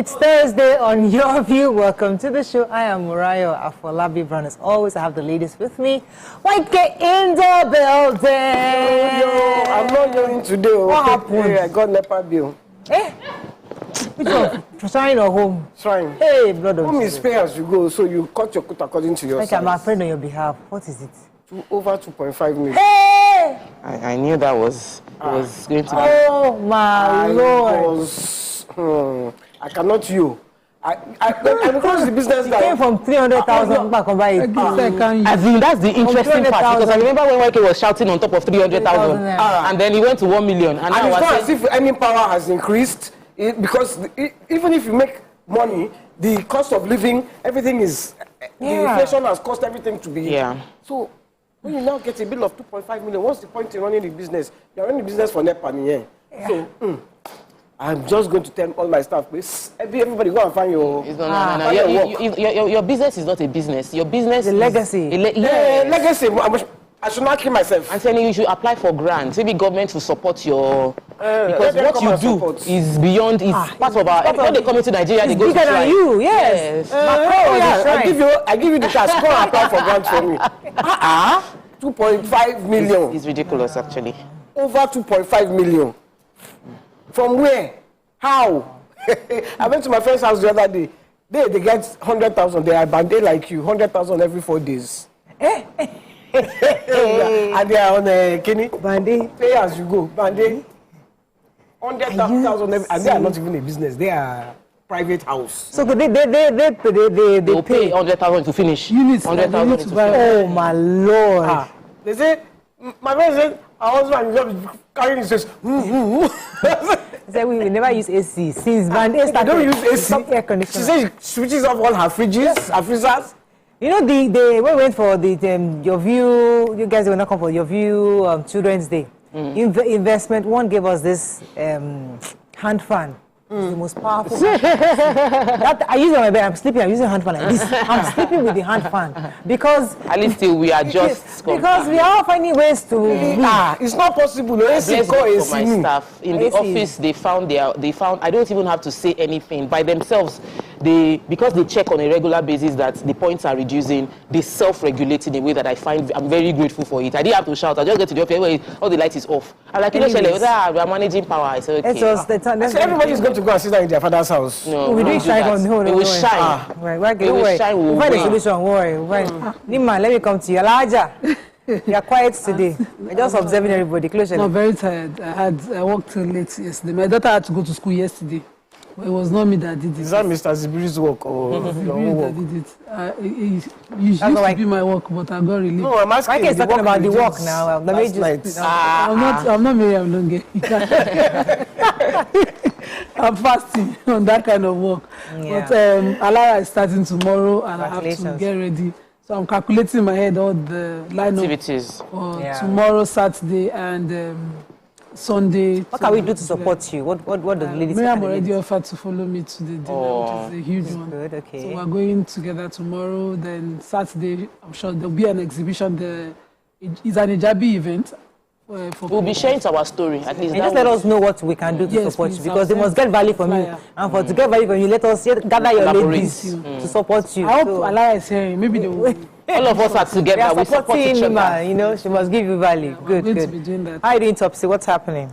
It's Thursday on Your View. Welcome to the show. I am Murayo Afolabi Brown. As always, I have the ladies with me. White get in the building. Yo, I'm not going today. What happened? Hey, I got NEPA bill. Eh? Which one? Shrine or home? Shrine. Hey, blood of Home is pay as you go, so you cut your cut according to your like size. I'm afraid on your behalf. What is it? Over 2.5 million. Hey! I knew that was going to be. Oh my Lord! I cannot you. Because the business that Came from 300,000 back on buy it. As in, that's the interesting part, because I remember when YK was shouting on top of 300,000, and then he went to 1 million, and now it's I not said, as if any power has increased, because even if you make money, the cost of living, everything is, the inflation has caused everything to be. Yeah. So when you now get a bill of 2.5 million, what's the point in running the business? You're running the business for NEPA. Yeah. So I'm just going to tell all my staff, please, everybody go and find your... No. Your business is not a business. Your business is a legacy. Legacy. I should not kill myself. I'm telling you, you should apply for grants. Maybe government will support your... because what you do is beyond... It's part of our... When they come into Nigeria, they go to try. Bigger than you, yes. I give you the cash. Go and apply for grants for me. 2.5 million. It's ridiculous, actually. Over 2.5 million. From where? How? I went to my friend's house the other day. They get 100,000. They are banded like you. 100,000 every 4 days. And they are on a Kenny. Bandit. Pay as you go. Bandit. 100,000 and they are not even a business. They are private house. So they pay 100,000 to finish. Units. 100,000 to finish. Oh my Lord. They say, my friend said, our husband is carrying his face. He said we never use AC since Bandit started. Don't use AC. Air conditioner. She said she switches off all her fridges, her freezers. You know, when we went for the Your View, you guys will not come for Your View Children's Day. Investment one gave us this hand fan. It's the most powerful hand fan. That I use it on my bed. I'm sleeping. I'm using a hand fan like this. I'm sleeping with the hand fan because at least till we adjust. Because we are finding ways to. It's not possible. AC for my staff in the office, they found. I don't even have to say anything by themselves. Because they check on a regular basis that the points are reducing, they self-regulate in a way that I'm very grateful for it. I didn't have to shout. I just get to the office where all the light is off. I'm like, we are managing power. I said, okay. Everybody's going to go and sit down in their father's house. No, we don't shine on it. It will shine. Right, we will shine. We'll find a solution. Don't worry. Nima, let me come to you. Elijah, you are quiet today. I'm just observing everybody. I'm very tired. I worked till late yesterday. My daughter had to go to school yesterday. It was not me that did it. Is that Mr. Zibiri's work or your own work? Did it. It used to be my work, but I got relieved. No, I'm asking. Why is talking about the work now? I'm not Miriam Longe. I'm fasting on that kind of work. Yeah. But Alara is starting tomorrow, and I have to get ready. So I'm calculating in my head all the lineup activities for tomorrow, Saturday, and Sunday. What can we do to support you? What does the ladies? Miriam already offered to follow me to the dinner, which is a huge one. Good, okay. So we're going together tomorrow. Then Saturday, I'm sure there'll be an exhibition. It's an Ijabi event. We'll be sharing our story at least. And just let us know what we can do to support you, because they must get value from you. And to get value from you, let us gather your ladies to support you. I hope Allah is hearing. Maybe they will. All of us are together. We support each other. You know, she must give you value. Good. To be doing that. How are you doing, Topsy? What's happening?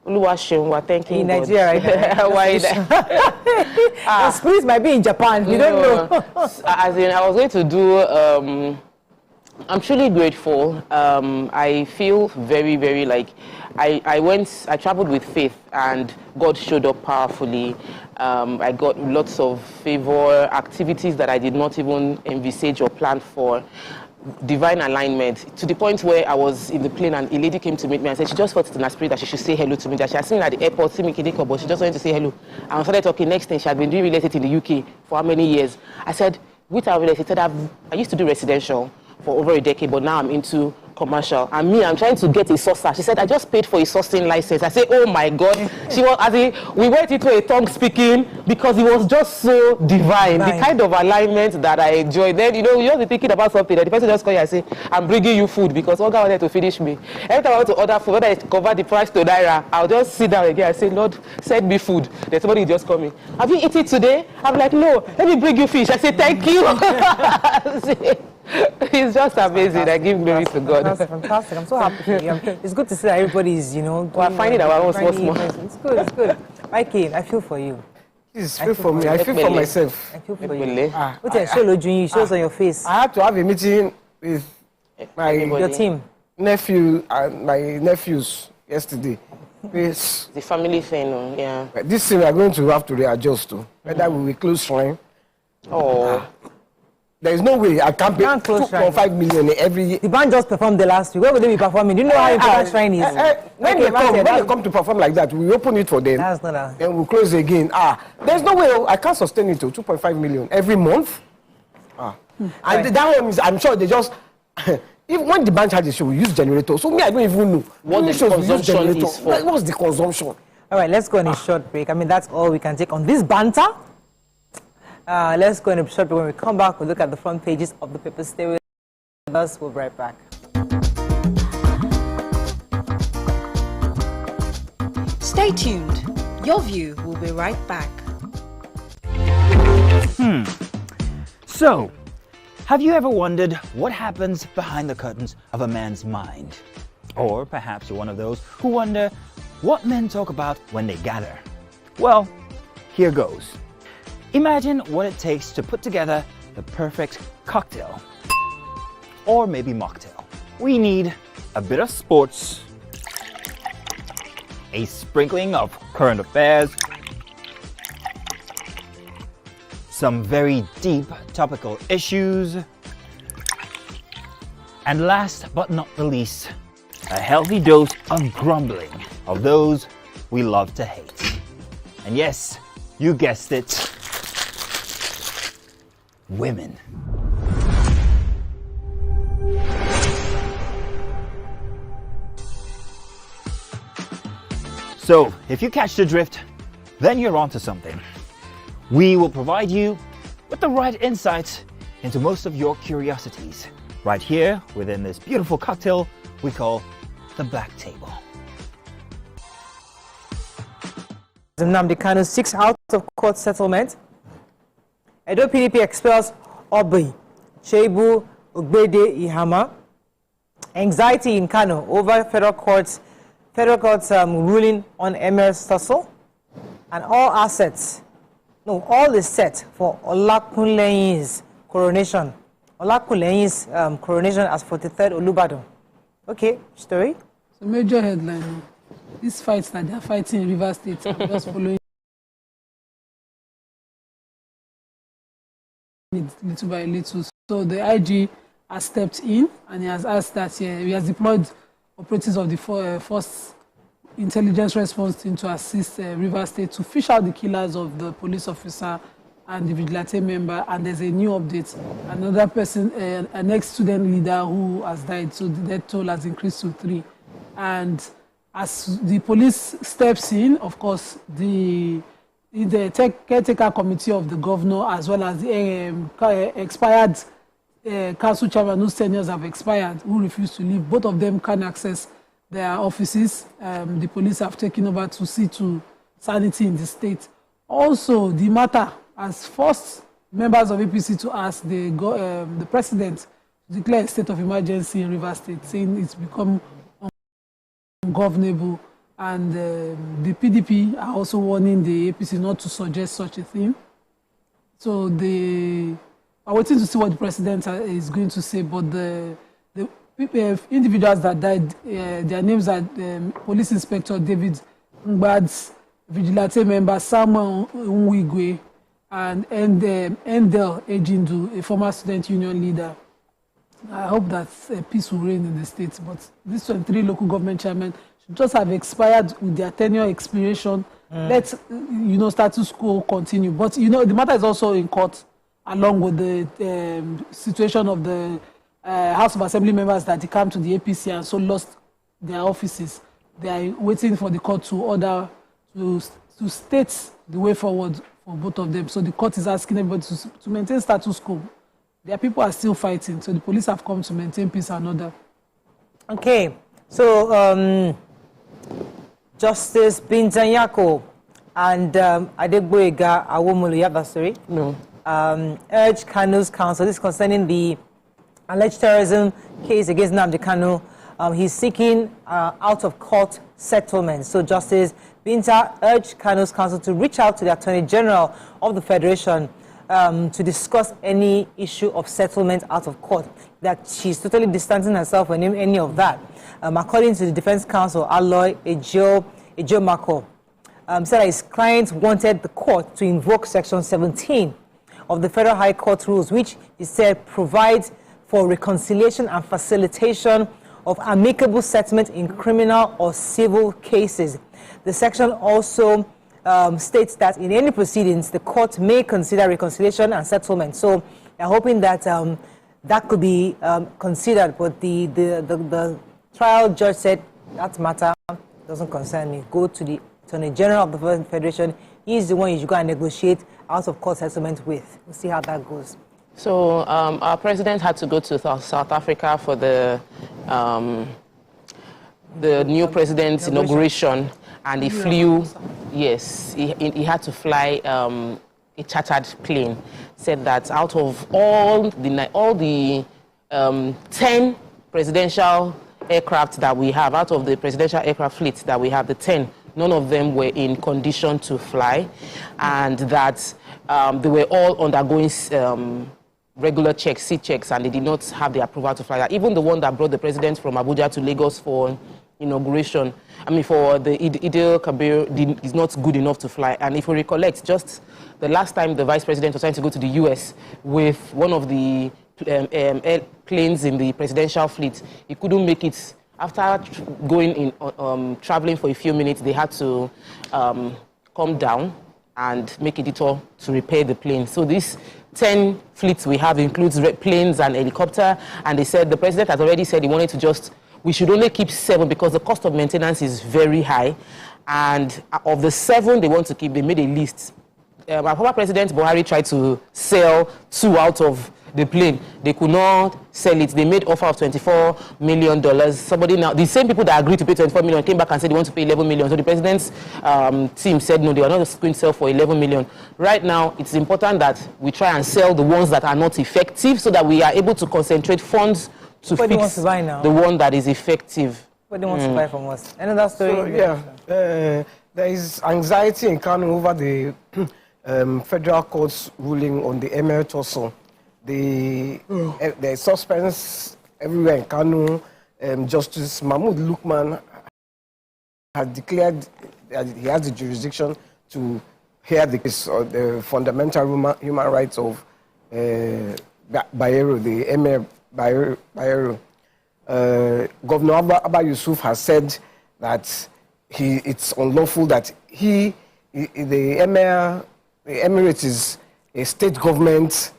We're thanking in Nigeria right now. Why that? Your spirits might be in Japan. You don't know. As in, I was going to do. I'm truly grateful. I feel very, very like I traveled with faith, and God showed up powerfully. I got lots of favor, activities that I did not even envisage or plan for. Divine alignment, to the point where I was in the plane and a lady came to meet me and said she just felt it in her spirit that she should say hello to me, that she had seen me at the airport, see me Kideko, but she just wanted to say hello. And I started talking. Next thing, she had been doing real estate in the UK for how many years? I said, with our real estate, I used to do residential for over a decade, but now I'm into commercial, and me, I'm trying to get a saucer. She said, I just paid for a saucing license. I said, oh my God. She was, we went into a tongue speaking because it was just so divine. The kind of alignment that I enjoyed. Then, you just be thinking about something, and the person just call you and say, I'm bringing you food because Olga wanted to finish me. Every time I want to order food, when I convert the price to Naira, I'll just sit down again and say, Lord, send me food. Then somebody just call me. Have you eaten today? I'm like, no, let me bring you fish. I say, thank you. It's just amazing. I give glory to God. That's fantastic. I'm so happy for you. It's good to see that everybody's, we're finding our own small. It's good, it's good. Mikey, I feel for you. Please feel for me. I feel for myself. I feel for you. It shows on your face. I had to have a meeting with your team. Nephew and my nephews yesterday. It's the family thing, yeah. This thing we are going to have to readjust to. Whether we will close shrine. Oh. There is no way I can't pay 2.5 million every year. The band just performed the last week. Where would they be performing? Do you know how important shrine is? When they come to perform like that, we open it for them. That's not a... Then we'll close again. There's no way I can't sustain it to 2.5 million every month. And that one is, I'm sure they just... Even when the band has a show, we use generator. So me, I don't even know what the consumption is for. What's the consumption? All right, let's go on a short break. I mean, that's all we can take on this banter. Let's go on a short break. When we come back, we'll look at the front pages of the papers. Stay with us. We'll be right back. Stay tuned. Your View will be right back. So, have you ever wondered what happens behind the curtains of a man's mind? Or perhaps you're one of those who wonder what men talk about when they gather. Well, here goes. Imagine what it takes to put together the perfect cocktail. Or maybe mocktail. We need a bit of sports, a sprinkling of current affairs, some very deep topical issues, and last but not the least, a healthy dose of grumbling of those we love to hate. And yes, you guessed it, women. So, if you catch the drift, then you're onto something. We will provide you with the right insights into most of your curiosities, right here within this beautiful cocktail we call the Black Table. Nnamdi Kanu 6 out of court settlement. Edo PDP expels Obi, Chebu, Ugbede, Ihama. Anxiety in Kano over federal court's ruling on Emir's tussle. And all is set for Olakunleyi's coronation. Olakunleyi's coronation as 43rd Olubadan. Okay, story? It's a major headline. These fights that they're fighting in Rivers State, I'm just following it little by little. So the IG has stepped in and he has asked that he has deployed operatives of the first intelligence response team to assist Rivers State to fish out the killers of the police officer and the vigilante member. And there's a new update. Another person, an ex-student leader who has died, so the death toll has increased to 3. And as the police steps in, of course, the caretaker committee of the governor, as well as the expired council chairman whose tenures have expired, who refuse to leave, both of them can access their offices. The police have taken over to see to sanity in the state. Also, the matter has forced members of APC to ask the president to declare a state of emergency in Rivers State, saying it's become ungovernable. And the PDP are also warning the APC not to suggest such a thing. So they are waiting to see what the president is going to say. But the individuals that died, their names are Police Inspector David Ngbad's vigilante member Samuel Nwigwe and Endel Ejindu, a former student union leader. I hope that peace will reign in the state. But these 23 local government chairmen should just have expired with their tenure expiration. Let status quo continue. But the matter is also in court, along with the situation of the House of Assembly members that they come to the APC and so lost their offices. They are waiting for the court to order to state the way forward for both of them. So the court is asking everybody to maintain status quo. Their people are still fighting, so the police have come to maintain peace and order. Okay, so Justice Bintanyako and Adegboyega Awomolu, you have that story? No. Urged Kanu's counsel. This is concerning the alleged terrorism case against Nnamdi Kanu. He's seeking out-of-court settlement. So Justice Binta urged Kanu's counsel to reach out to the Attorney General of the Federation to discuss any issue of settlement out of court, that she's totally distancing herself from any of that. According to the defense counsel, Aloy Ejomako, said that his client wanted the court to invoke Section 17 of the Federal High Court rules, which he said provides for reconciliation and facilitation of amicable settlement in criminal or civil cases. The section also states that in any proceedings, the court may consider reconciliation and settlement. So they're hoping that that could be considered, but the trial judge said that matter doesn't concern me. Go to the Attorney General of the Federation. He's the one you should go and negotiate out-of-court settlement with. We'll see how that goes. So our president had to go to South Africa for the new president's inauguration, and he flew. Yes, he had to fly a chartered plane. Said that out of all the 10 presidential aircraft that we have, out of the presidential aircraft fleet that we have, the 10, none of them were in condition to fly, and that they were all undergoing regular checks, seat checks, and they did not have the approval to fly that. Even the one that brought the president from Abuja to Lagos for inauguration, for the Idil Kabir, is not good enough to fly. And if we recollect, just the last time the vice president was trying to go to the US with one of the airplanes in the presidential fleet, he couldn't make it. After going in, traveling for a few minutes, they had to come down and make a detour to repair the plane. So this 10 fleets we have includes planes and helicopter, and they said the president has already said he wanted to we should only keep 7 because the cost of maintenance is very high, and of the 7 they want to keep, they made a list. Our former president Buhari tried to sell 2 out of the plane. They could not sell it. They made offer of $24 million. Somebody now, the same people that agreed to pay $24 million came back and said they want to pay $11 million. So the president's team said no, they are not going to sell for $11 million. Right now, it's important that we try and sell the ones that are not effective so that we are able to concentrate funds to fix the one that is effective. What do you want to buy from us? Another story? So, yeah, there is anxiety in Kanu over the federal court's ruling on the Emir also. The suspense everywhere in Kanu. Justice Mahmoud Lukman has declared that he has the jurisdiction to hear the case of the fundamental human rights of Bayero, the Emir Bayero. Governor Abba Yusuf has said that it's unlawful that the Emirates is a state government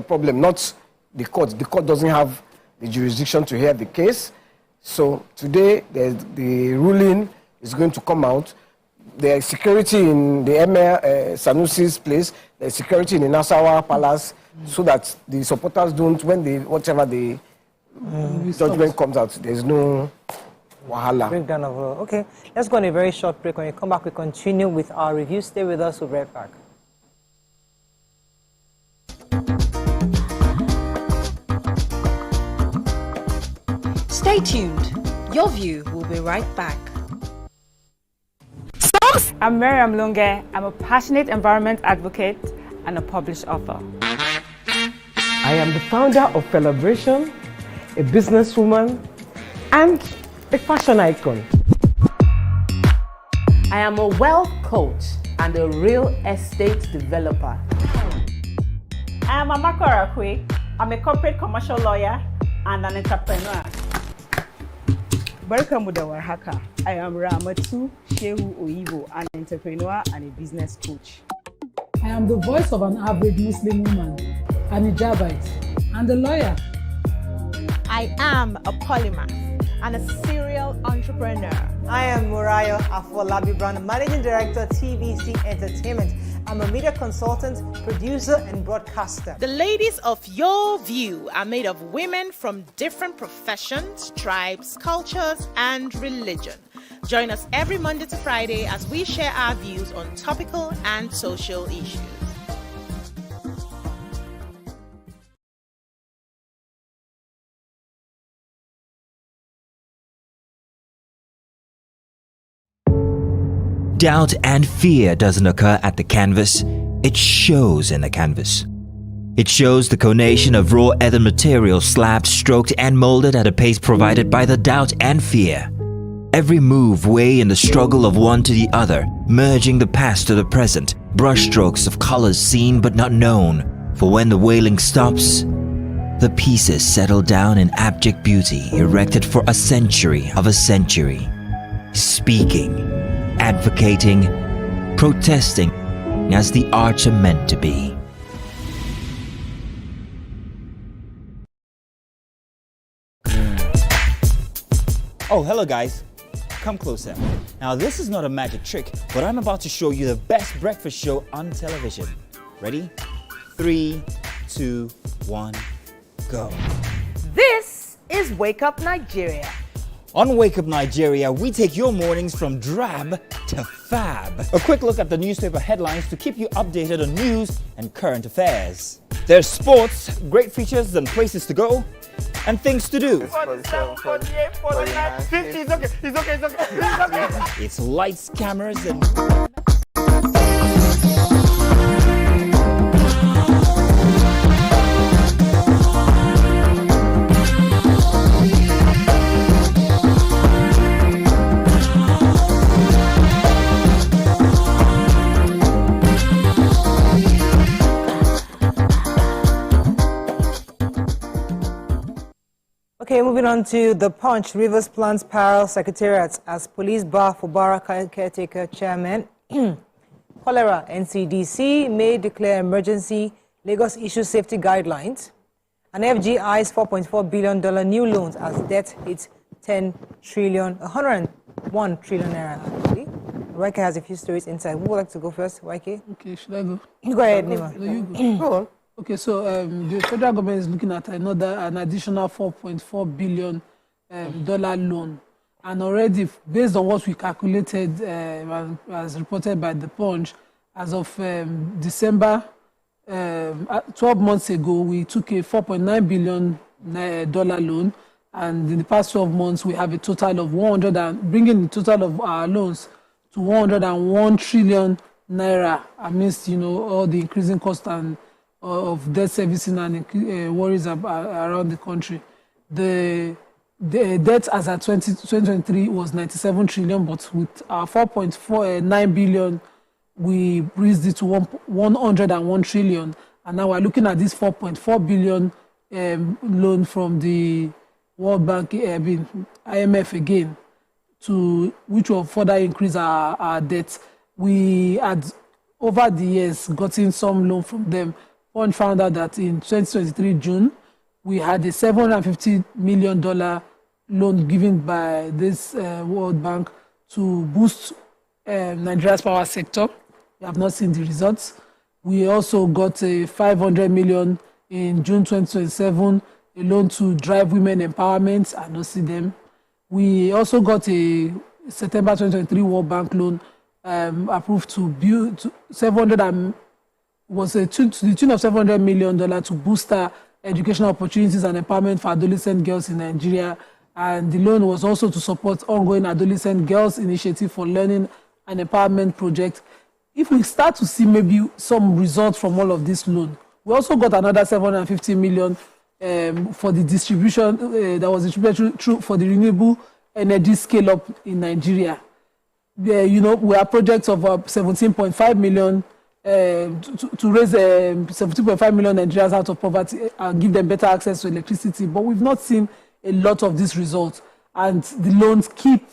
problem, not the court. The court doesn't have the jurisdiction to hear the case. So today, the ruling is going to come out. There is security in the Emir Sanusi's place. There is security in the Nassau Palace, so that the supporters don't, whatever the judgment comes out, there's no wahala. Breakdown of okay. Let's go on a very short break. When we come back, we continue with our review. Stay with us. We'll be right back. Stay tuned. Your View will be right back. I'm Miriam Lunge. I'm a passionate environment advocate and a published author. I am the founder of Celebration, a businesswoman, and a fashion icon. I am a wealth coach and a real estate developer. I am Amako Arakwe. I'm a corporate commercial lawyer and an entrepreneur. Barkamu da warhaka. I am Ramatu Shehu Oyibo, an entrepreneur and a business coach. I am the voice of an average Muslim woman. an hijabite, and a lawyer. I am a polymath and a serial entrepreneur. I am Murayo Afolabi Brown, Managing Director, TVC Entertainment. I'm a media consultant, producer, and broadcaster. The ladies of Your View are made of women from different professions, tribes, cultures, and religion. Join us every Monday to Friday as we share our views on topical and social issues. Doubt and fear doesn't occur at the canvas, it shows in the canvas. It shows the conation of raw ether material slabbed, stroked, and molded at a pace provided by the doubt and fear. Every move way in the struggle of one to the other, merging the past to the present, brushstrokes of colors seen but not known. For when the wailing stops, the pieces settle down in abject beauty erected for a century of a century. Speaking, advocating, protesting as the arts are meant to be. Oh, hello guys. Come closer. Now this is not a magic trick, but I'm about to show you the best breakfast show on television. Ready? 3, 2, 1, go. This is Wake Up Nigeria. On Wake Up Nigeria, we take your mornings from drab to fab. A quick look at the newspaper headlines to keep you updated on news and current affairs. There's sports, great features and places to go, and things to do. 47, 48, 49, 50, it's okay. It's lights, cameras, and... Okay, moving on to the Punch. Rivers plans parallel secretariats as police bar for Baraka caretaker chairman. Cholera, NCDC may declare emergency. Lagos issues safety guidelines. And FG eyes $4.4 billion new loans as debt hits 101 trillion naira actually. YK has a few stories inside. Who would like to go first, YK? Okay, should I go? You go ahead, Nima. No, you go. Go on. Okay, so the federal government is looking at an additional $4.4 billion dollar loan. And already, based on what we calculated, as reported by the Punch, as of December, 12 months ago, we took a $4.9 billion dollar loan. And in the past 12 months, we have a total of bringing the total of our loans to 101 trillion naira amidst, all the increasing cost and of debt servicing and worries around the country. The debt as at 2023 was 97 trillion, but with our 4.9 billion, we raised it to 101 trillion. And now we're looking at this 4.4 billion loan from the World Bank, IMF again, which will further increase our debt. We had, over the years, gotten some loan from them. One found out that in 2023 June, we had a $750 million loan given by this World Bank to boost Nigeria's power sector. We have not seen the results. We also got a $500 million in June 2027, a loan to drive women empowerment. I don't see them. We also got a September 2023 World Bank loan approved to build to the tune of $700 million to boost educational opportunities and empowerment for adolescent girls in Nigeria. And the loan was also to support ongoing adolescent girls initiative for learning and empowerment project. If we start to see maybe some results from all of this loan, we also got another $750 million for the distribution that was distributed through for the renewable energy scale up in Nigeria. We have projects of 17.5 million to raise 17.5 million Nigerians out of poverty and give them better access to electricity. But we've not seen a lot of these results, and the loans keep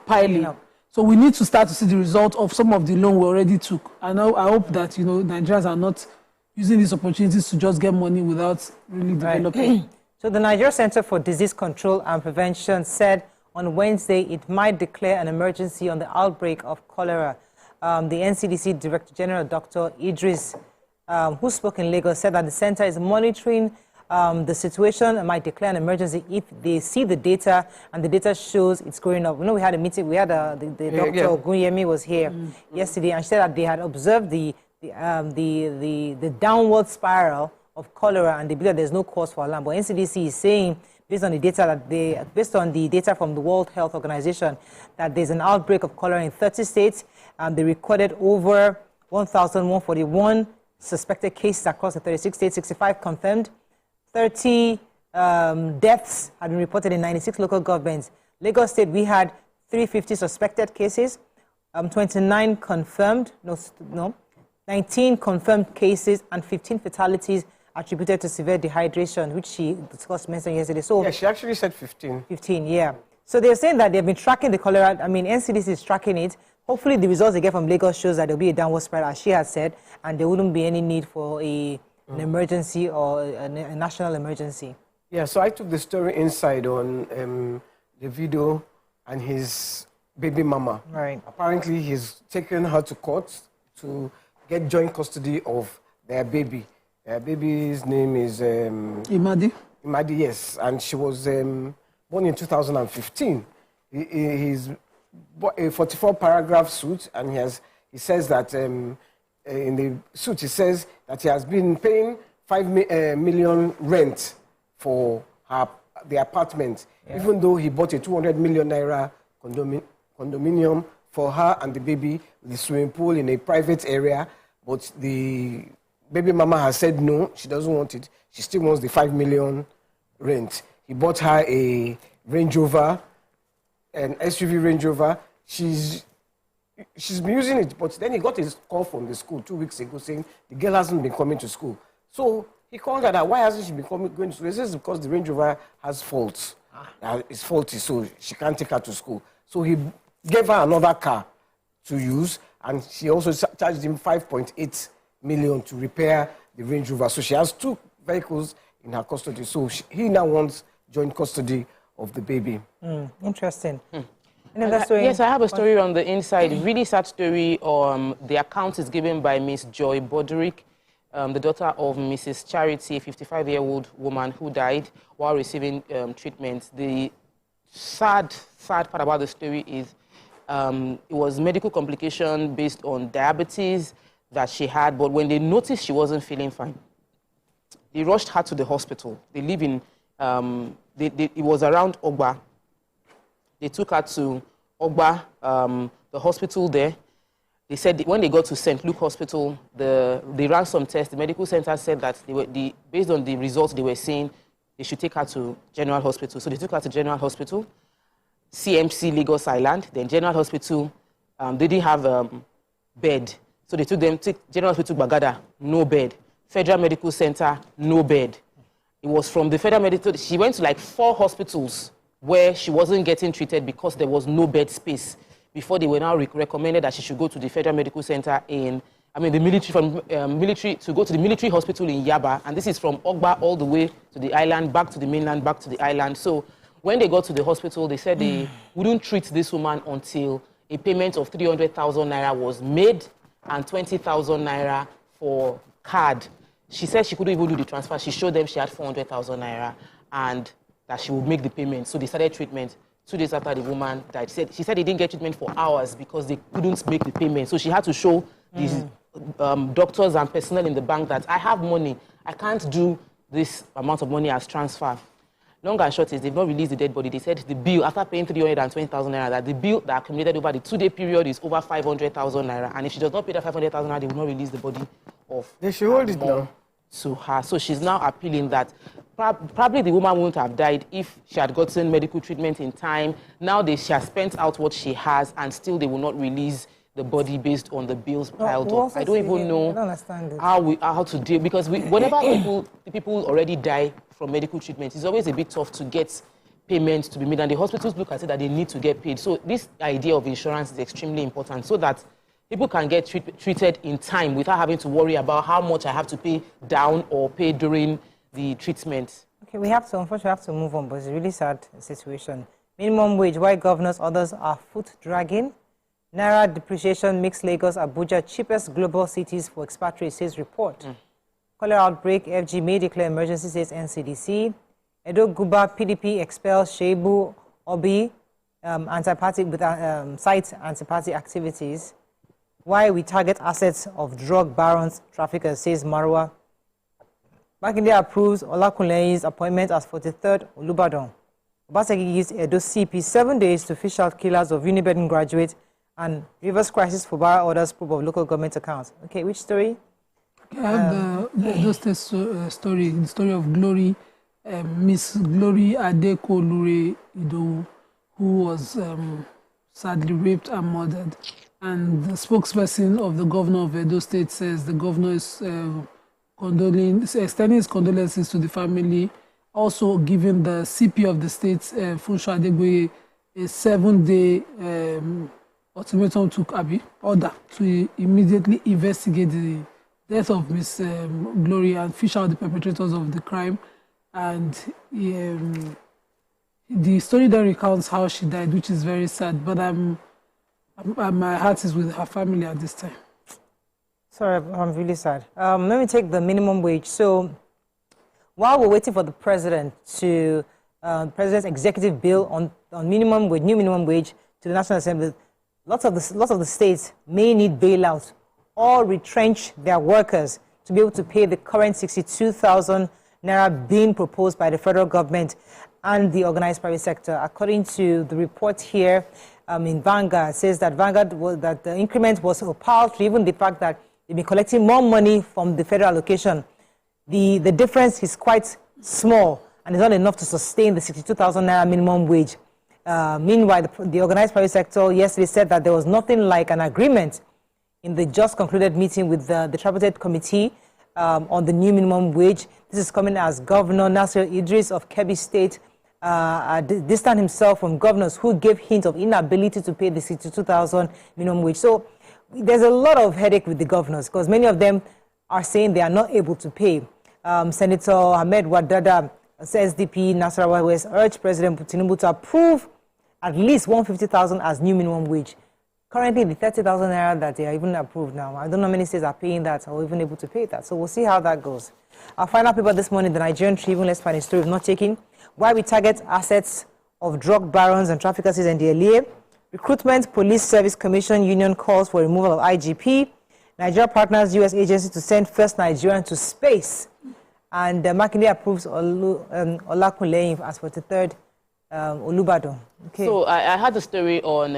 piling up. So we need to start to see the result of some of the loan we already took. And I hope that Nigerians are not, using these opportunities to just get money without really developing. So the Nigeria Center for Disease Control and Prevention said on Wednesday it might declare an emergency on the outbreak of cholera. The NCDC Director General, Dr. Idris, who spoke in Lagos, said that the center is monitoring the situation and might declare an emergency if they see the data and the data shows it's going up. We had a meeting, we had the Dr. Ogunyemi was here yesterday, and she said that they had observed the downward spiral of cholera and they believe there's no cause for alarm. But NCDC is saying, based on the data from the World Health Organization, that there's an outbreak of cholera in 30 states. They recorded over 1,141 suspected cases across the 36 states, 65 confirmed. 30 deaths have been reported in 96 local governments. Lagos State, we had 350 suspected cases, 29 confirmed, 19 confirmed cases, and 15 fatalities attributed to severe dehydration, which she discussed mentioned yesterday. So yeah, she actually said 15. 15, yeah. So they're saying that they've been tracking the cholera. I mean, NCDC is tracking it. Hopefully, the results they get from Lagos shows that there'll be a downward spiral, as she has said, and there wouldn't be any need for an emergency or a national emergency. Yeah, so I took the story inside on the video and his baby mama. Right. Apparently, he's taken her to court to get joint custody of their baby. Their baby's name is... Imadi. Imadi, yes. And she was born in 2015. He's a 44-paragraph suit, and he says that in the suit, he says that he has been paying 5 million rent for the apartment, even though he bought a 200 million naira condominium for her and the baby with the swimming pool in a private area. But the baby mama has said no, she doesn't want it. She still wants the 5 million rent. He bought her a Range Rover, an SUV Range Rover. She's been using it, but then he got a call from the school 2 weeks ago saying the girl hasn't been coming to school. So he called her that, why hasn't she been going to school? He says because the Range Rover has faults. It's faulty, so she can't take her to school. So he gave her another car to use, and she also charged him 5.8 million to repair the Range Rover. So she has 2 vehicles in her custody. So he now wants joint custody of the baby. Interesting. Yes, I have a story on the inside. Really sad story. The account is given by Miss Joy Boderick, the daughter of Mrs. Charity, a 55-year-old woman who died while receiving treatment. The sad part about the story is it was medical complication based on diabetes that she had, but when they noticed she wasn't feeling fine, they rushed her to the hospital. They live in, it was around Ogba. They took her to Ogba, the hospital there. They said when they got to St. Luke Hospital, they ran some tests. The medical center said that based on the results they were seeing, they should take her to General Hospital. So they took her to General Hospital, CMC Lagos Island. Then General Hospital, they didn't have bed. So they took them to General Hospital Bagada, no bed. Federal Medical Center, no bed. It was from the Federal Medical, she went to like 4 hospitals where she wasn't getting treated because there was no bed space before they were now recommended that she should go to the Federal Medical Center the military, to go to the military hospital in Yaba. And this is from Ogba all the way to the island, back to the mainland, back to the island. So when they got to the hospital, they said they wouldn't treat this woman until a payment of 300,000 naira was made and 20,000 naira for card. She said she couldn't even do the transfer. She showed them she had 400,000 naira and that she would make the payment. So they started treatment. 2 days after the woman died, she said they didn't get treatment for hours because they couldn't make the payment. So she had to show these doctors and personnel in the bank that I have money. I can't do this amount of money as transfer. Long and short is they've not released the dead body. They said the bill, after paying 320,000 naira, that the bill that accumulated over the 2-day period is over 500,000 naira. And if she does not pay that 500,000 naira, they will not release the body of they should hold it now to her. So she's now appealing that probably the woman wouldn't have died if she had gotten medical treatment in time. Now she has spent out what she has and still they will not release the body based on the bills piled up. I don't even know how to deal, because whenever people already die from medical treatment, it's always a bit tough to get payments to be made, and the hospitals look at it that they need to get paid. So this idea of insurance is extremely important so that people can get treated in time without having to worry about how much I have to pay down or pay during the treatment. Okay, unfortunately, we have to move on, but it's a really sad situation. Minimum wage, why governors, others are foot dragging. Naira depreciation makes Lagos, Abuja cheapest global cities for expatriates, says report. Cholera outbreak, FG may declare emergency, says NCDC. Edo Guba, PDP expels Shebu Obi, anti-party with cites anti-party activities. Why we target assets of drug barons, traffickers, says Marwa. Makinde approves Olakunle's appointment as 43rd Olubadan. Obaseki gives Edo CP 7 days to fish out killers of Uniben graduate, and Rivers crisis for bar orders proof of local government accounts. Okay, which story? I have the Edo State story, the story of Glory, Miss Glory Adekolure Idowu, who was sadly raped and murdered. And the spokesperson of the governor of Edo State says the governor is extending his condolences to the family, also giving the CP of the state, Funsho Adegboye, a 7-day ultimatum to order to immediately investigate the death of Miss Glory and fish out the perpetrators of the crime. And the story then recounts how she died, which is very sad, but my heart is with her family at this time. Sorry, I'm really sad. Let me take the minimum wage. So while we're waiting for the president to, president's executive bill on minimum wage, new minimum wage to the National Assembly, lots of the states may need bailouts or retrench their workers to be able to pay the current 62,000 naira being proposed by the federal government and the organized private sector. According to the report here in Vanguard, says that that the increment was paltry, even the fact that they've been collecting more money from the federal allocation. The difference is quite small and is not enough to sustain the 62,000 naira minimum wage. Meanwhile, the organized private sector yesterday said that there was nothing like an agreement in the just concluded meeting with the tripartite committee on the new minimum wage. This is coming as Governor Nasir Idris of Kebbi State distanced himself from governors who gave hints of inability to pay the 62,000 minimum wage. So there's a lot of headache with the governors because many of them are saying they are not able to pay. Senator Ahmed Wadada, SDP Nasarawa West, urged President Tinubu to approve at least 150,000 as new minimum wage. Currently, the 30,000 naira that they are even approved now, I don't know how many states are paying that or even able to pay that. So we'll see how that goes. Our final paper this morning, the Nigerian Tribune, let's find a story of not taking. Why we target assets of drug barons and traffickers in the LA. Recruitment Police Service Commission Union calls for removal of IGP. Nigeria partners U.S. agency to send first Nigerian to space. And Makinde approves Olakunle as 43rd Olubadan. Okay. So I had a story on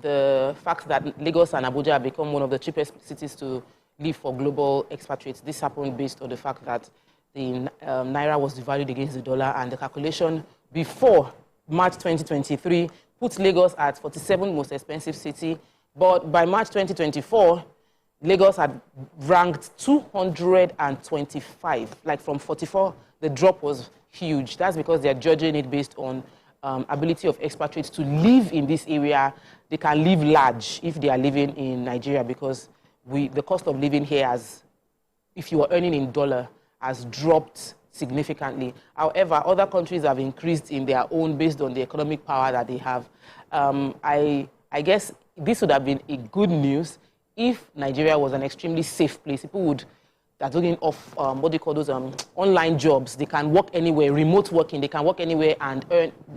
the fact that Lagos and Abuja have become one of the cheapest cities to live for global expatriates. This happened based on the fact that the Naira was devalued against the dollar, and the calculation before March 2023 put Lagos at 47th most expensive city. But by March 2024, Lagos had ranked 225. Like from 44, the drop was huge. That's because they're judging it based on ability of expatriates to live in this area. They can live large if they are living in Nigeria, because the cost of living here has, if you are earning in dollar, has dropped significantly. However, other countries have increased in their own based on the economic power that they have. I guess this would have been a good news if Nigeria was an extremely safe place. People would, they're doing off, what do you call those, online jobs. They can work anywhere, remote working, they can work anywhere and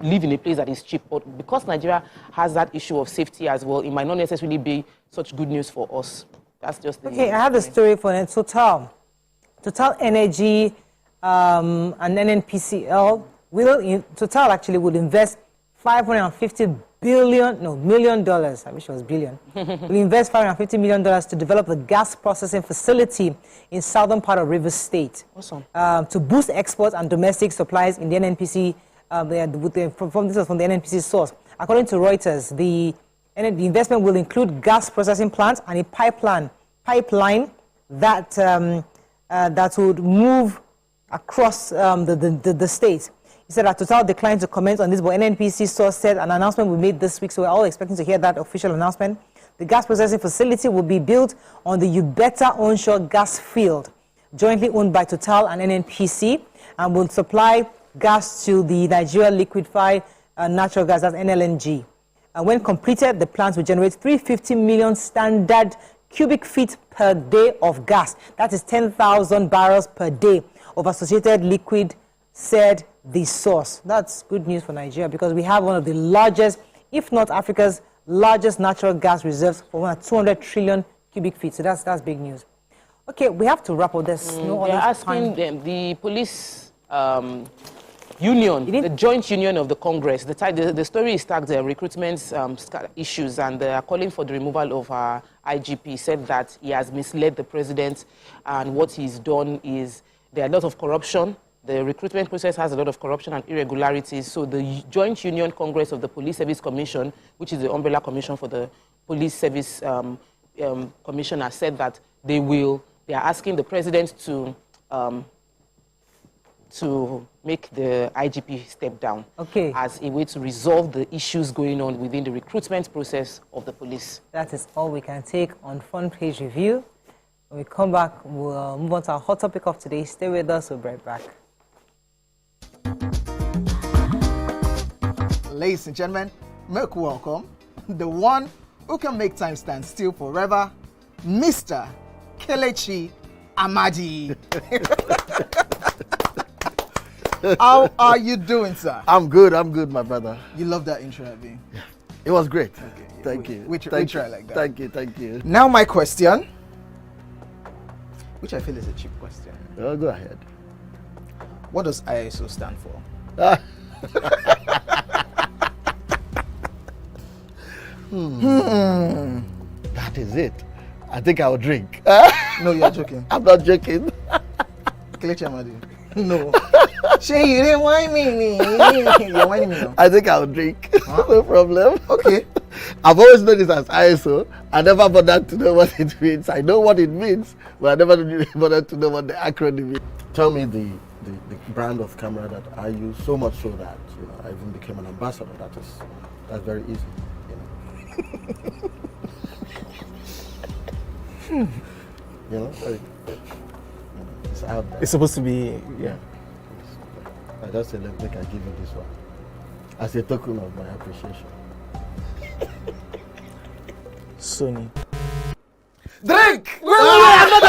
live in a place that is cheap. But because Nigeria has that issue of safety as well, it might not necessarily be such good news for us. That's just the Okay, I have a story for Total. Total Energy and NNPCL Total actually would invest $550 million. I wish it was billion. Will invest $550 million to develop a gas processing facility in southern part of Rivers State. Awesome. To boost exports and domestic supplies in the NNPC. This was from the NNPC source. According to Reuters, the investment will include gas processing plants and a pipeline that would move across the state. He said that Total declined to comment on this, but NNPC source said an announcement will be made this week, so we're all expecting to hear that official announcement. The gas processing facility will be built on the Ubeta onshore gas field, jointly owned by Total and NNPC, and will supply gas to the Nigeria liquefied natural gas, that's NLNG. When completed, the plant will generate 350 million standard cubic feet per day of gas. That is 10,000 barrels per day of associated liquid, said the source. That's good news for Nigeria because we have one of the largest, if not Africa's largest natural gas reserves for 200 trillion cubic feet. So that's big news. Okay, we have to wrap up this. They're asking them, the police union, the joint union of the Congress. The story is tagged recruitment issues, and they are calling for the removal of our IGP. Said that he has misled the president, and what he's done is there are a lot of corruption. The recruitment process has a lot of corruption and irregularities. So the Joint Union Congress of the Police Service Commission, which is the umbrella commission for the Police Service Commissioner, said that they are asking the president to make the IGP step down as a way to resolve the issues going on within the recruitment process of the police. That is all we can take on Front Page Review. When we come back, we'll move on to our hot topic of today. Stay with us, we'll be right back. Ladies and gentlemen, make welcome the one who can make time stand still forever, Mr. Kelechi Amadi. How are you doing, sir? I'm good, my brother. You love that intro, Abi? Yeah. It was great. Okay, thank you. We try like that. Thank you. Now my question, which I feel is a cheap question. Oh, go ahead. What does ISO stand for? That is it. I think I'll drink. No, you're joking. I'm not joking. Kelechi Amadi. No. Shay, you didn't whine me. You're whining me now. I think I'll drink. Huh? No problem. Okay. I've always known this as ISO. I never bothered to know what it means. I know what it means, but I never bothered to know what the acronym is. Tell me the brand of camera that I use, so much so that I even became an ambassador. That's very easy. It's out there. It's supposed to be, yeah. I just said, look, I give you this one as a token of my appreciation. Sony. Drink! No, I'm not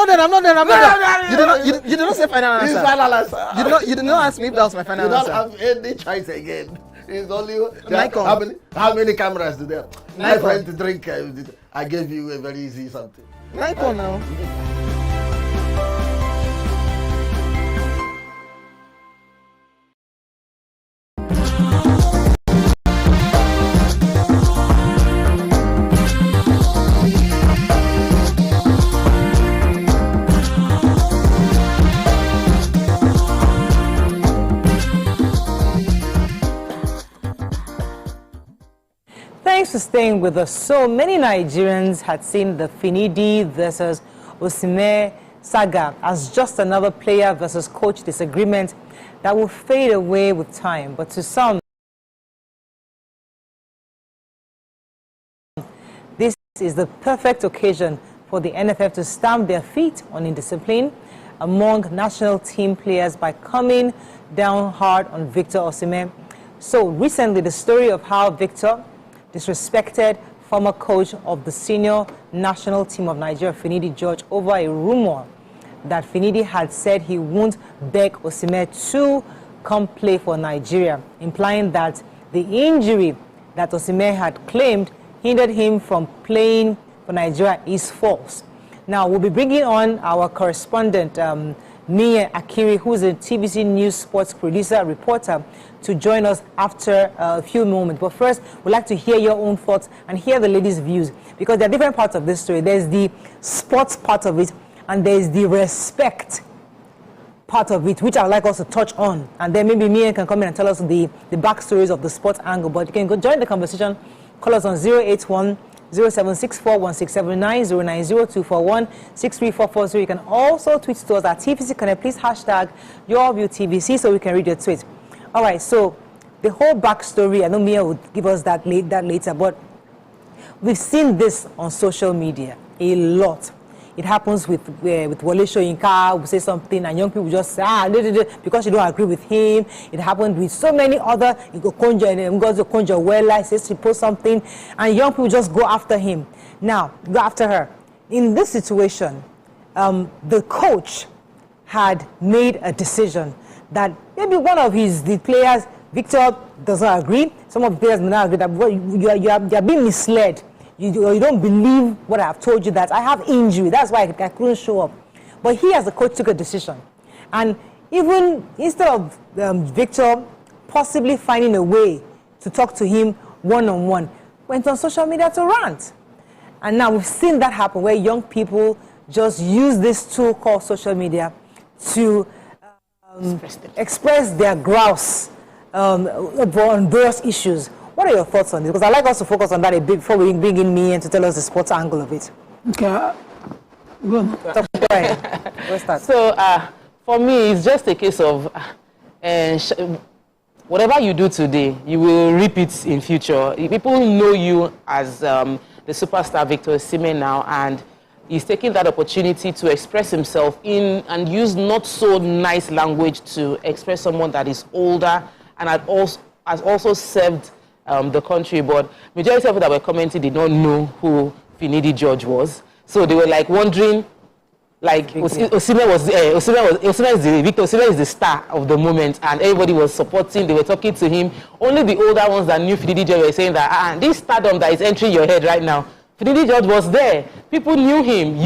done. You did not say final answer. It's final answer. You did not ask me if that was my final answer. You don't have any choice again. It's only Nikon. How many cameras do they have? Nikon. My friend to drink. I gave you a very easy something. Nikon now. Thanks for staying with us. So many Nigerians had seen the Finidi versus Osimhen saga as just another player versus coach disagreement that will fade away with time. But to some, this is the perfect occasion for the NFF to stamp their feet on indiscipline among national team players by coming down hard on Victor Osimhen. So recently, the story of how Victor disrespected former coach of the senior national team of Nigeria, Finidi George, over a rumor that Finidi had said he won't beg Osimhen to come play for Nigeria, implying that the injury that Osimhen had claimed hindered him from playing for Nigeria is false. Now, we'll be bringing on our correspondent, Nia Akiri, who's a TVC News sports producer, reporter, to join us after a few moments. But first, we'd like to hear your own thoughts and hear the ladies' views, because there are different parts of this story. There's the sports part of it, and there's the respect part of it, which I'd like us to touch on. And then maybe Mia can come in and tell us the backstories of the sports angle. But you can go join the conversation. Call us on 081 07641679 0902416344. You can also tweet to us at TVC Connect. Please hashtag YourViewTVC so we can read your tweet. All right, so the whole backstory, I know Mia would give us that later, but we've seen this on social media a lot. It happens with Wole Soyinka, who say something and young people just say, because you don't agree with him. It happened with so many other, Ngozi Okonjo-Iweala, he says he post something, and young people just go after him. Now, go after her. In this situation, the coach had made a decision that maybe one of the players, Victor, does not agree. Some of the players may not agree that you are being misled. You don't believe what I have told you, that I have injury. That's why I couldn't show up. But he, as a coach, took a decision. And even instead of Victor possibly finding a way to talk to him one-on-one, went on social media to rant. And now we've seen that happen, where young people just use this tool called social media to express their grouse on various issues. What are your thoughts on this? Because I'd like us to focus on that a bit before we bring in me and to tell us the sports angle of it. Okay. Go start. So, for me, it's just a case of whatever you do today, you will reap it in future. People know you as the superstar Victor Osimhen now, and he's taking that opportunity to express himself and use not so nice language to express someone that is older and has also served the country. But majority of people that were commenting did not know who Finidi George was, so they were like wondering, like Victor Osimhen is the star of the moment, and everybody was supporting. They were talking to him. Only the older ones that knew Finidi George were saying that this stardom that is entering your head right now, Finidi George was there. People knew him.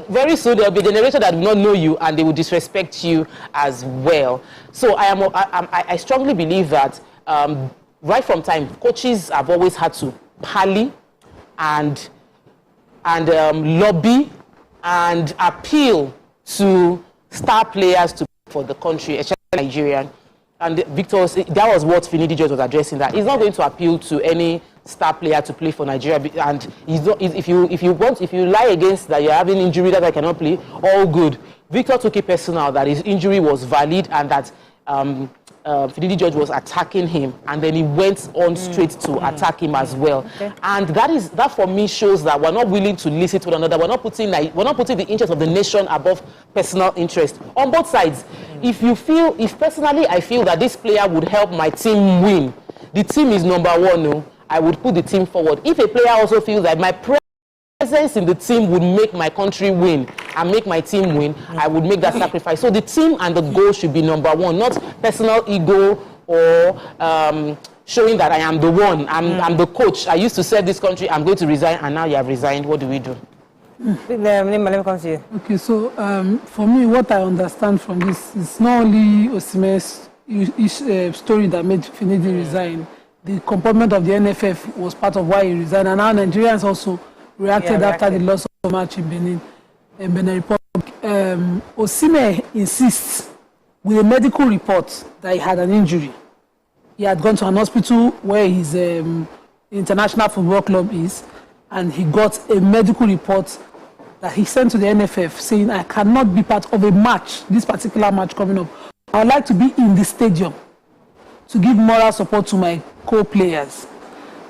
Very soon there will be a generation that will not know you, and they will disrespect you as well. So I strongly believe that right from time, coaches have always had to parley and lobby and appeal to star players to for the country, especially Nigerian. And Victor, that was what Finidi George was addressing, that he's not going to appeal to any star player to play for Nigeria. And if you lie against that you're having injury that I cannot play, all good. Victor took it personal that his injury was valid and that Finidi George was attacking him, and then he went on straight to attack him as well. Okay. And that for me shows that we're not willing to listen to one another. We're not putting the interest of the nation above personal interest on both sides. If personally I feel that this player would help my team win, the team is number one. No, I would put the team forward. If a player also feels that my presence in the team would make my country win and make my team win, I would make that sacrifice. So the team and the goal should be number one, not personal ego or showing that I am the one, I'm the coach. I used to serve this country, I'm going to resign, and now you have resigned. What do we do? Okay, so for me, what I understand from this is not only Osimhen's story that made Finidi resign. The comportment of the NFF was part of why he resigned, and now Nigerians also reacted after the loss of the match in Benin Republic. Osimhen insists with a medical report that he had an injury. He had gone to an hospital where his international football club is, and he got a medical report that he sent to the NFF saying, I cannot be part of a match, this particular match coming up. I would like to be in the stadium to give moral support to my co-players.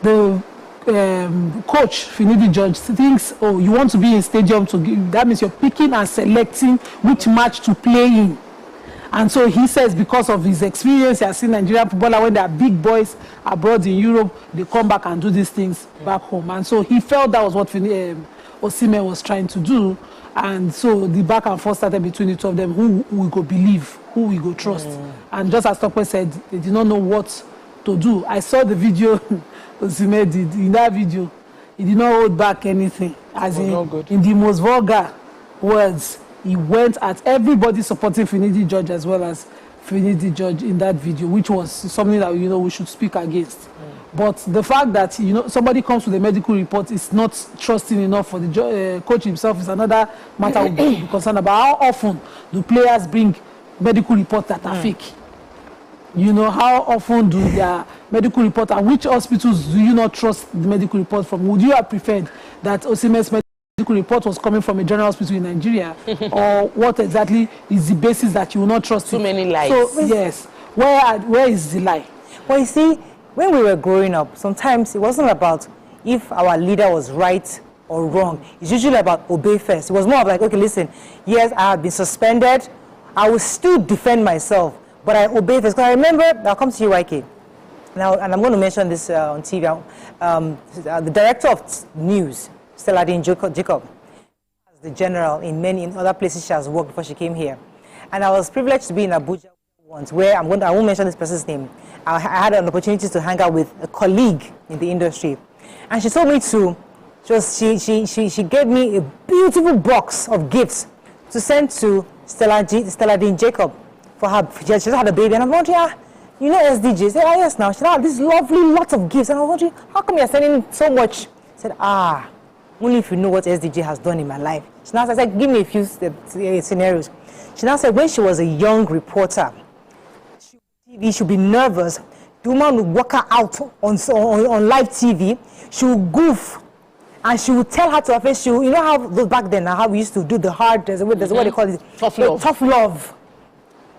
The coach, Finidi George, thinks, oh, you want to be in stadium to give, that means you're picking and selecting which match to play in. And so he says because of his experience, he has seen Nigerian footballer when they are big boys abroad in Europe, they come back and do these things back home. And so he felt that was what Osimhen was trying to do. And so the back and forth started between the two of them, who we go believe, who we go trust. And just as Tokwe said, they did not know what to do. I saw the video Osimhen did. In that video, he did not hold back anything. As in the most vulgar words, he went at everybody supporting Finidi George as well as Finidi George in that video, which was something that we should speak against. But the fact that somebody comes with a medical report is not trusting enough for the coach himself is another matter we be concerned about. How often do players bring medical reports that are fake? How often do their medical report, and which hospitals do you not trust the medical report from? Would you have preferred that Osimhen's medical report was coming from a general hospital in Nigeria? Or what exactly is the basis that you will not trust? Too many lies. So, yes. Where is the lie? Well, you see, when we were growing up, sometimes it wasn't about if our leader was right or wrong. It's usually about obey first. It was more of like, okay, listen, yes, I have been suspended. I will still defend myself, but I obey first. Because I remember, I'll come to you, YK. Now, and I'm going to mention this on TV. The director of news, Stella Jacob, the general in other places she has worked before she came here. And I was privileged to be in Abuja once, where I won't mention this person's name. I had an opportunity to hang out with a colleague in the industry. And she told me to, she gave me a beautiful box of gifts to send to Stella Jacob for her. She just had a baby, and I'm wondering, you know SDJ? She said, yes, now. She had this lovely lots of gifts, and I was wondering, how come you're sending so much? She said, only if you know what SDJ has done in my life. She now said, give me a few scenarios. She now said, when she was a young reporter, she should be nervous. The woman would walk her out on live TV. She would goof, and she would tell her to her face, you know how back then, how we used to do the hard, there's what they call it, tough love.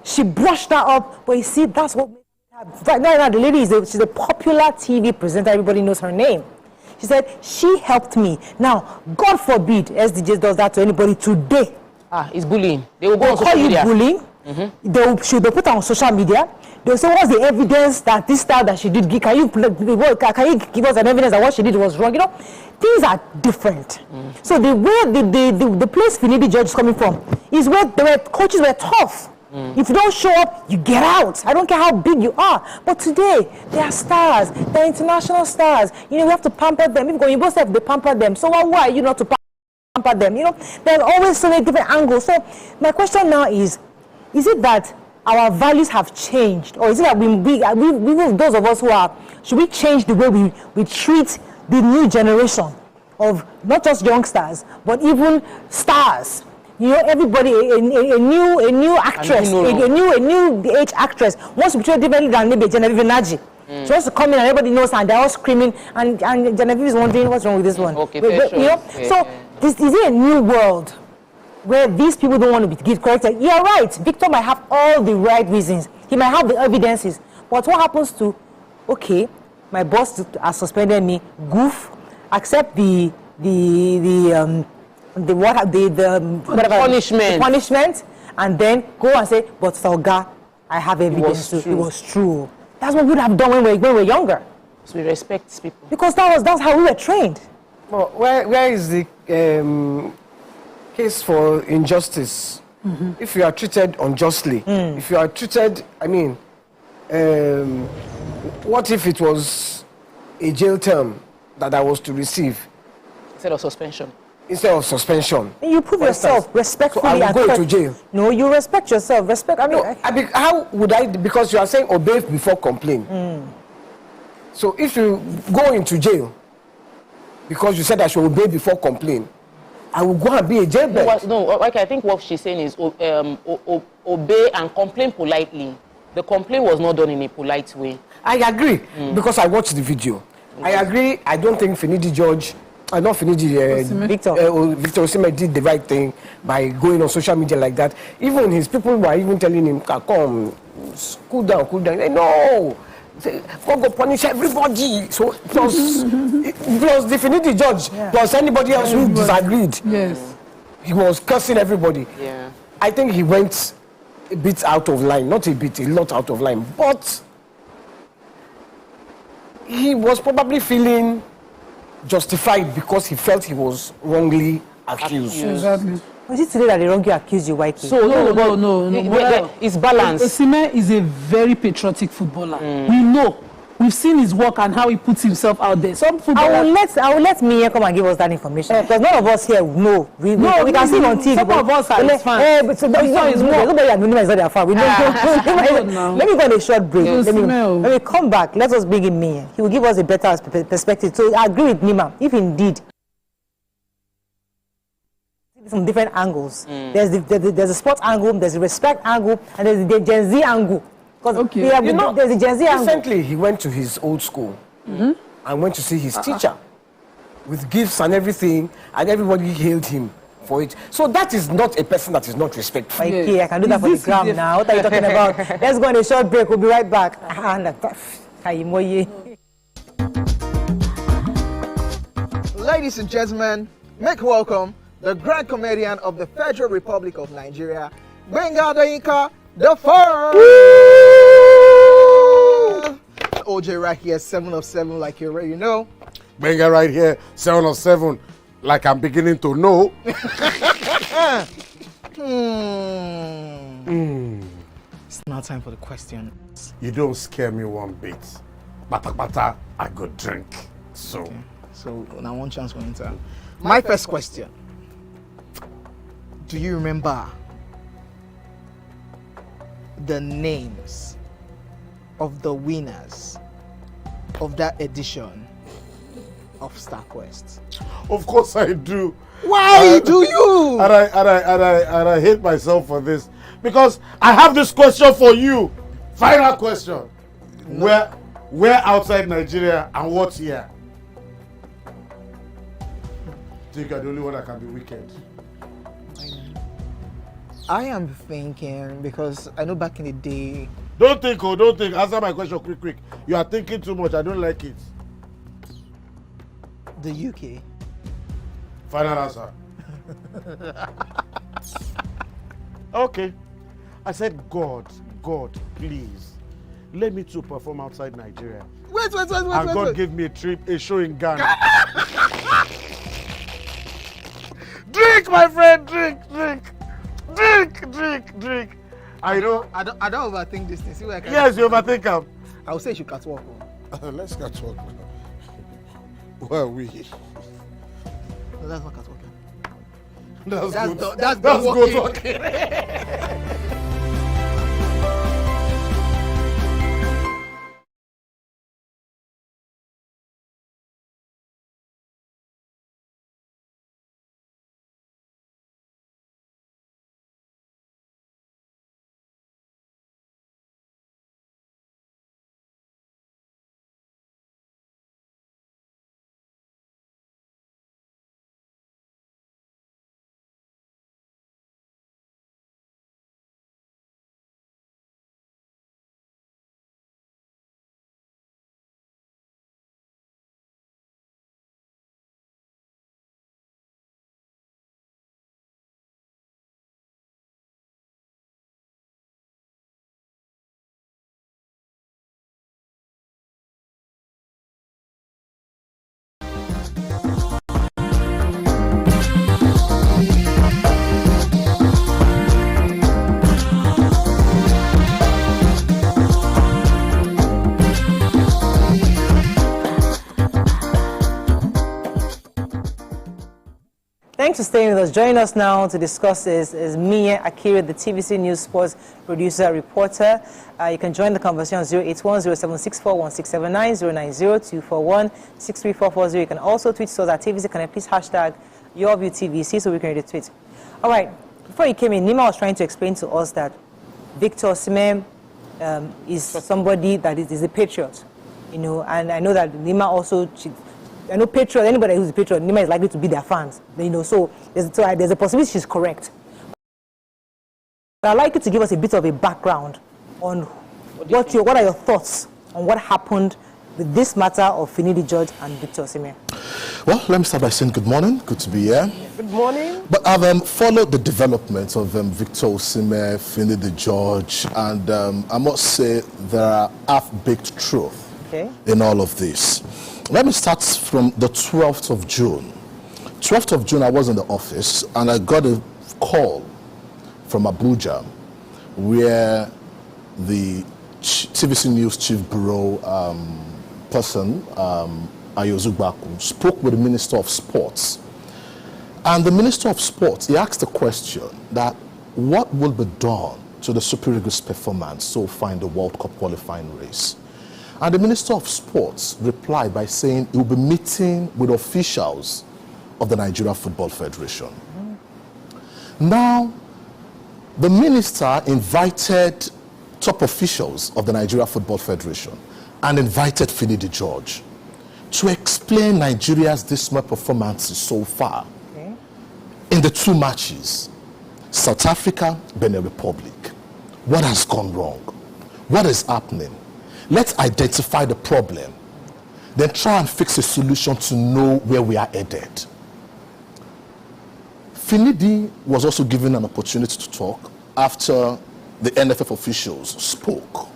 She brushed her up, but you see, that's what made her. Right now, the lady she's a popular TV presenter. Everybody knows her name. She said, she helped me. Now, God forbid SDJ does that to anybody today. It's bullying. They will go on call social you media. Bullying. They'll put her on social media. They'll say, what's the evidence that this style that she did? Can you give us an evidence that what she did was wrong? You know, things are different. So the way the place Finidi George is coming from is where coaches were tough. If you don't show up, you get out. I don't care how big you are. But today, they are stars. They're international stars. You know, we have to pamper them. Even when you both have to pamper them. So why are you not to pamper them? You know, there's always so many different angles. So my question now is it that our values have changed? Or is it that we those of us who are, should we change the way we treat the new generation of not just youngsters, but even stars? You know, everybody, a new actress, a new age actress wants to be treated differently than maybe Genevieve Naji. She wants to come in and everybody knows her and they're all screaming and Genevieve is wondering what's wrong with this one. Okay, you know, so is it a new world where these people don't want to be corrected? You're right. Victor might have all the right reasons. He might have the evidences. But what happens to, okay, my boss has suspended me, goof, accept the punishment, and then go and say, but Salga, I have evidence it was true. That's what we would have done when we were younger. So we respect people. Because that's how we were trained. Well, where is the case for injustice? If you are treated unjustly, if you are treated, I mean, what if it was a jail term that I was to receive? Instead of suspension. Instead of suspension. You prove yourself respectfully. So I will go to jail. No, you respect yourself. How would I? Because you are saying obey before complain. So if you go into jail because you said I should obey before complain, I will go and be a jailbird. No, I think what she's saying is obey and complain politely. The complaint was not done in a polite way. I agree because I watched the video. I agree. I don't think Finidi George. Not Finidi, Victor Osimhen did the right thing by going on social media like that. Even his people were even telling him, come, cool down. No, go punish everybody. So plus the Finidi George, plus anybody else who disagreed. Yes. He was cursing everybody. Yeah. I think he went a bit out of line. Not a bit, a lot out of line. But he was probably feeling justified because he felt he was wrongly accused. Exactly. Was it today that they wrongly accused you, YK? So no. It's balanced. Osimhen is a very patriotic footballer. We know. We've seen his work and how he puts himself out there. Some footballers. I will let Mia come and give us that information because none of us here know. We can see it on TV. Some of us are his fans. But nobody is not their fan. We know. Let me go on a short break. Let me come back. Let us bring in Mia. He will give us a better perspective. So I agree with Nima. If indeed from different angles, there's a sports angle, there's a respect angle, and there's the Gen Z angle. Okay. There's a Gen Z angle. Recently, he went to his old school and went to see his teacher with gifts and everything, and everybody hailed him for it. So that is not a person that is not respectful. Okay, I can do that for the gram now. What are you talking about? Let's go on a short break. We'll be right back. Kaimoye. Ladies and gentlemen, make welcome the grand comedian of the Federal Republic of Nigeria, Gbenga Adeyinka the First. OJ right here, 7 of 7, like you already know. Gbenga right here, 7 of 7, like I'm beginning to know. It's now time for the questions. You don't scare me one bit. Bata, I go drink. So. Okay. So now one chance for enter. My first question. Do you remember the names of the winners of that edition of StarQuest? Of course I do. Why do you? And I hate myself for this. Because I have this question for you. Final question. No. Where outside Nigeria and what year? Think you're the only one that can be wicked. I am thinking because I know back in the day. Don't think. Answer my question quick. You are thinking too much. I don't like it. The UK. Final answer. Okay. I said, God, please, let me to perform outside Nigeria. Wait. And God gave me a show in Ghana. Drink, my friend, drink. I know. I don't overthink this thing. See where I can. Yes, you overthink them. I would say you should catwalk. Let's catwalk now. Where are we? No, that's not catwalking. That's good walking. Thanks for staying with us. Joining us now to discuss is Mia Akira, the TVC News Sports producer, reporter. You can join the conversation on 081-0764-1679, 090-241-63440. You can also tweet us at TVC Connect. Please hashtag YourViewTVC so we can read the tweet. All right. Before you came in, Nima was trying to explain to us that Victor Osimhen is somebody that is a patriot, you know, and I know that Nima also. I know patriot, anybody who's a patriot, Nima is likely to be their fans. You know, so there's a possibility she's correct. But I'd like you to give us a bit of a background on what are your thoughts on what happened with this matter of Finidi George and Victor Osimhen. Well, let me start by saying good morning. Good to be here. Good morning. But I've followed the development of Victor Osimhen, Finidi George, and I must say there are half-baked truth in all of this. Let me start from the 12th of June. 12th of June, I was in the office, and I got a call from Abuja, where the TVC News Chief Bureau person, Ayozugbaku, spoke with the Minister of Sports. And the Minister of Sports, he asked the question that what will be done to the Super Eagles' performance so far in the World Cup qualifying race? And the Minister of Sports replied by saying he will be meeting with officials of the Nigeria Football Federation. Now, the minister invited top officials of the Nigeria Football Federation and invited Finidi George to explain Nigeria's dismal performances so far in the two matches, South Africa, Benin Republic. What has gone wrong? What is happening? let's identify the problem, then try and fix a solution to know where we are headed. Finidi was also given an opportunity to talk after the NFF officials spoke.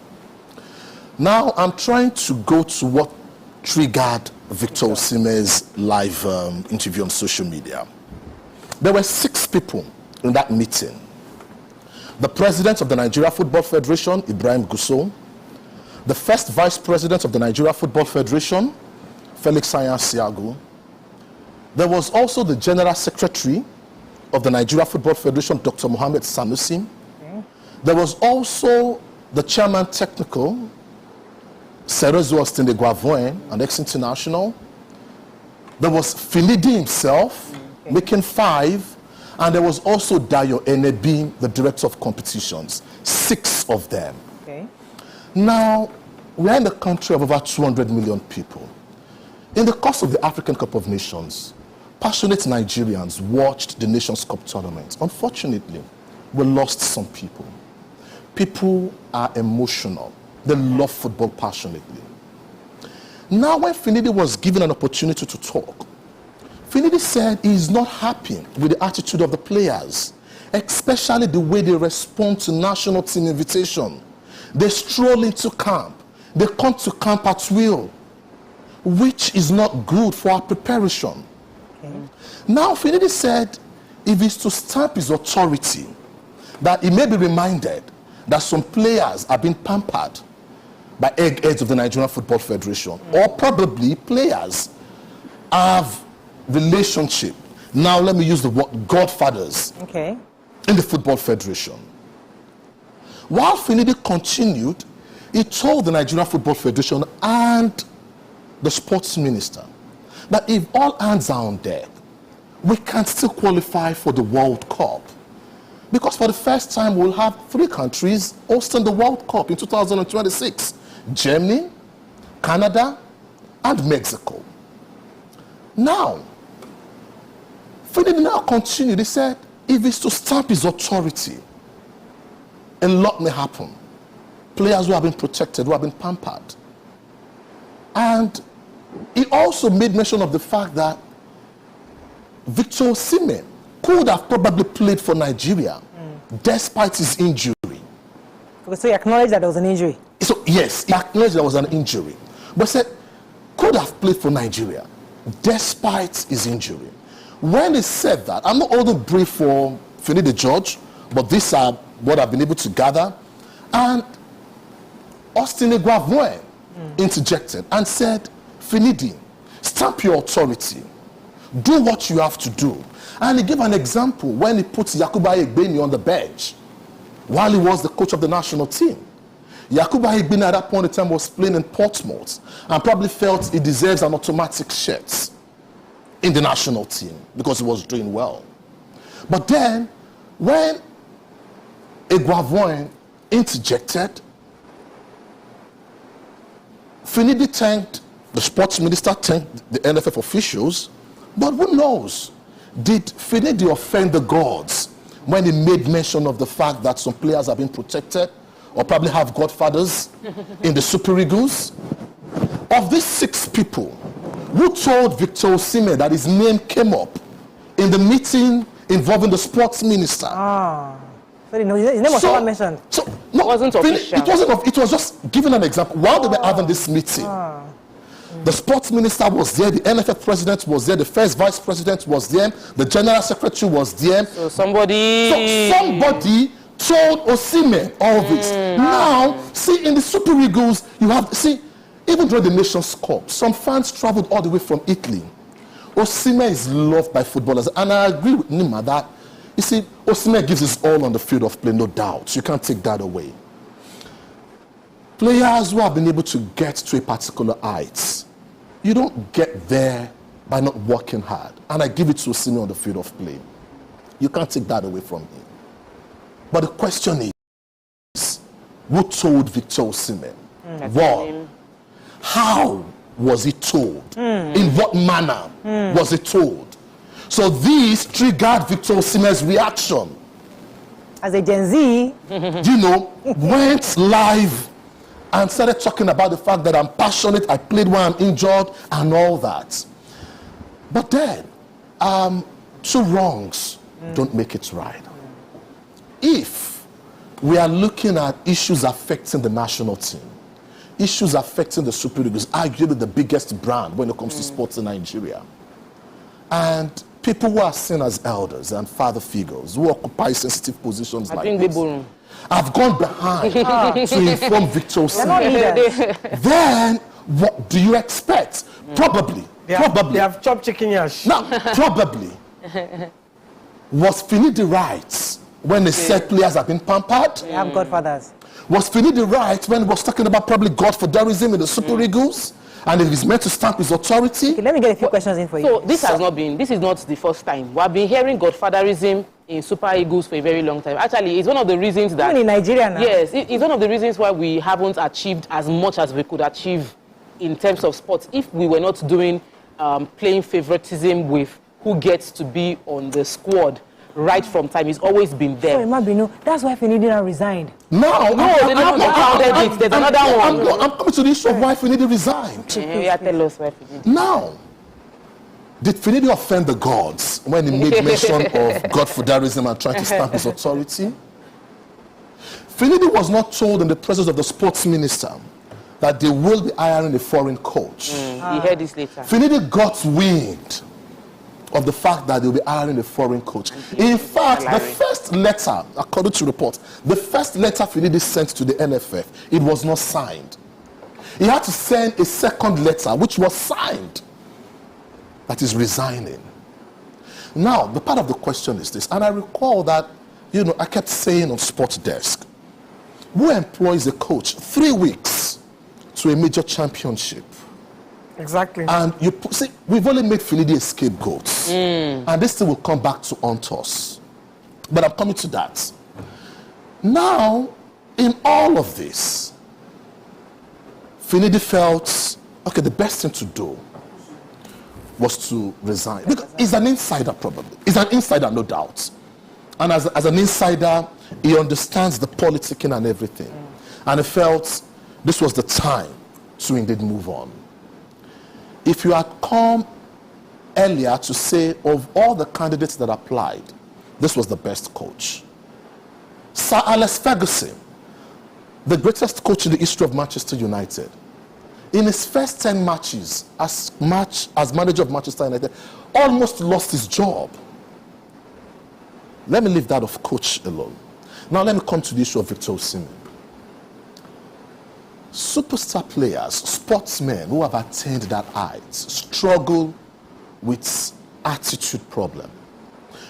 Now, I'm trying to go to what triggered Victor Osimhen's live interview on social media. There were 6 people in that meeting. The president of the Nigeria Football Federation, Ibrahim Gusau, the first vice president of the Nigeria Football Federation, Felix Siagu. There was also the general secretary of the Nigeria Football Federation, Dr. Mohammed Sanusi. Okay. There was also the chairman technical, Cerezo Ostende-Guavoin, an ex-international. There was Finidi himself, making 5. And there was also Dayo Enebi, the director of competitions. 6 of them. Okay. Now, we're in a country of over 200 million people. In the course of the African Cup of Nations, passionate Nigerians watched the Nations Cup tournament. Unfortunately, we lost some people. People are emotional. They love football passionately. Now, when Finidi was given an opportunity to talk, Finidi said he is not happy with the attitude of the players, especially the way they respond to national team invitation. They stroll into camp. They come to camp at will, which is not good for our preparation. Okay. Now, Finidi said if he's to stamp his authority, that he may be reminded that some players have been pampered by eggheads of the Nigerian Football Federation, or probably players have relationship. Now let me use the word godfathers in the Football Federation. While Finidi continued, he told the Nigerian Football Federation and the sports minister that if all hands are on deck, we can still qualify for the World Cup. Because for the first time, we'll have 3 countries hosting the World Cup in 2026. Germany, Canada, and Mexico. Now, Finidi now continued. He said, if it's to stamp his authority, a lot may happen. Players who have been protected, who have been pampered. And he also made mention of the fact that Victor Osimhen could have probably played for Nigeria despite his injury. Okay, so he acknowledged that there was an injury? So, yes, he acknowledged there was an injury. But said, could have played for Nigeria despite his injury. When he said that, I'm not holding brief for Finidi George, but these are what I've been able to gather. And Ostende-Guavoin interjected and said, Finidi, stamp your authority. Do what you have to do. And he gave an example when he put Yakuba Egbeni on the bench while he was the coach of the national team. Yakuba Egbeni at that point in time was playing in Portsmouth and probably felt he deserves an automatic shirt in the national team because he was doing well. But then, when Guavoin interjected, Finidi thanked the sports minister, thanked the NFF officials, but who knows? Did Finidi offend the gods when he made mention of the fact that some players have been protected or probably have godfathers in the Super Eagles? Of these 6 people, who told Victor Osimhen that his name came up in the meeting involving the sports minister? Sorry, no, his name was not mentioned. So, no, it wasn't official. It was just giving an example. While they were having this meeting, the sports minister was there, the NFF president was there, the first vice president was there, the general secretary was there. So somebody told Osimhen all this. Now, see, in the Super Eagles, you have, see, even during the Nations Cup, some fans traveled all the way from Italy. Osimhen is loved by footballers, and I agree with Nima that, you see, Osimhen gives his all on the field of play, no doubt. You can't take that away. Players who have been able to get to a particular height, you don't get there by not working hard. And I give it to Osimhen on the field of play. You can't take that away from him. But the question is, who told Victor Osimhen? What? How was he told? In what manner was he told? So these triggered Victor Osimhen's reaction. As a Gen Z, went live and started talking about the fact that I'm passionate, I played when I'm injured, and all that. But then, two wrongs don't make it right. If we are looking at issues affecting the national team, issues affecting the Super Eagles, arguably the biggest brand when it comes to sports in Nigeria, and people who are seen as elders and father figures who occupy sensitive positions like this, I've gone behind to inform Victor Osimhen. Then, what do you expect? Probably. They have chopped chicken yash. Now, probably. Was Finidi right when they said players have been pampered? They have godfathers. Was Finidi right when he was talking about probably godfatherism in the Super Eagles? And if he's meant to stamp his authority? Okay, let me get a few questions in for you. So this is not the first time. We have been hearing godfatherism in Super Eagles for a very long time. Actually, it's one of the reasons that... Even in Nigeria now. Yes, it's one of the reasons why we haven't achieved as much as we could achieve in terms of sports. If we were not doing playing favoritism with who gets to be on the squad right from time, it's always been there. Sorry, Mabino, that's why Finidi now resigned. No, they never compounded it. There's another one. I'm coming to the issue of why Finidi resigned. Tell us why Finidi. Now, did Finidi offend the gods when he made mention of godfatherism and trying to stamp his authority? Finidi was not told in the presence of the sports minister that they will be hiring a foreign coach. He heard this later. Finidi got wind of the fact that they'll be hiring a foreign coach. In fact, the first letter, according to reports, the first letter Finidi sent to the NFF, it was not signed. He had to send a second letter, which was signed, that is resigning. Now, the part of the question is this, and I recall that, I kept saying on Sports Desk, who employs a coach 3 weeks to a major championship? Exactly. And see, we've only made Finidi a scapegoat. And this thing will come back to haunt us. But I'm coming to that. Now, in all of this, Finidi felt, okay, the best thing to do was to resign. Because he's an insider, probably. He's an insider, no doubt. And as an insider, he understands the politicking and everything. And he felt this was the time to indeed move on. If you had come earlier to say of all the candidates that applied, this was the best coach. Sir Alex Ferguson, the greatest coach in the history of Manchester United, in his first 10 matches as manager of Manchester United, almost lost his job. Let me leave that of coach alone. Now let me come to the issue of Victor Osimhen. Superstar players, sportsmen who have attained that height struggle with attitude problem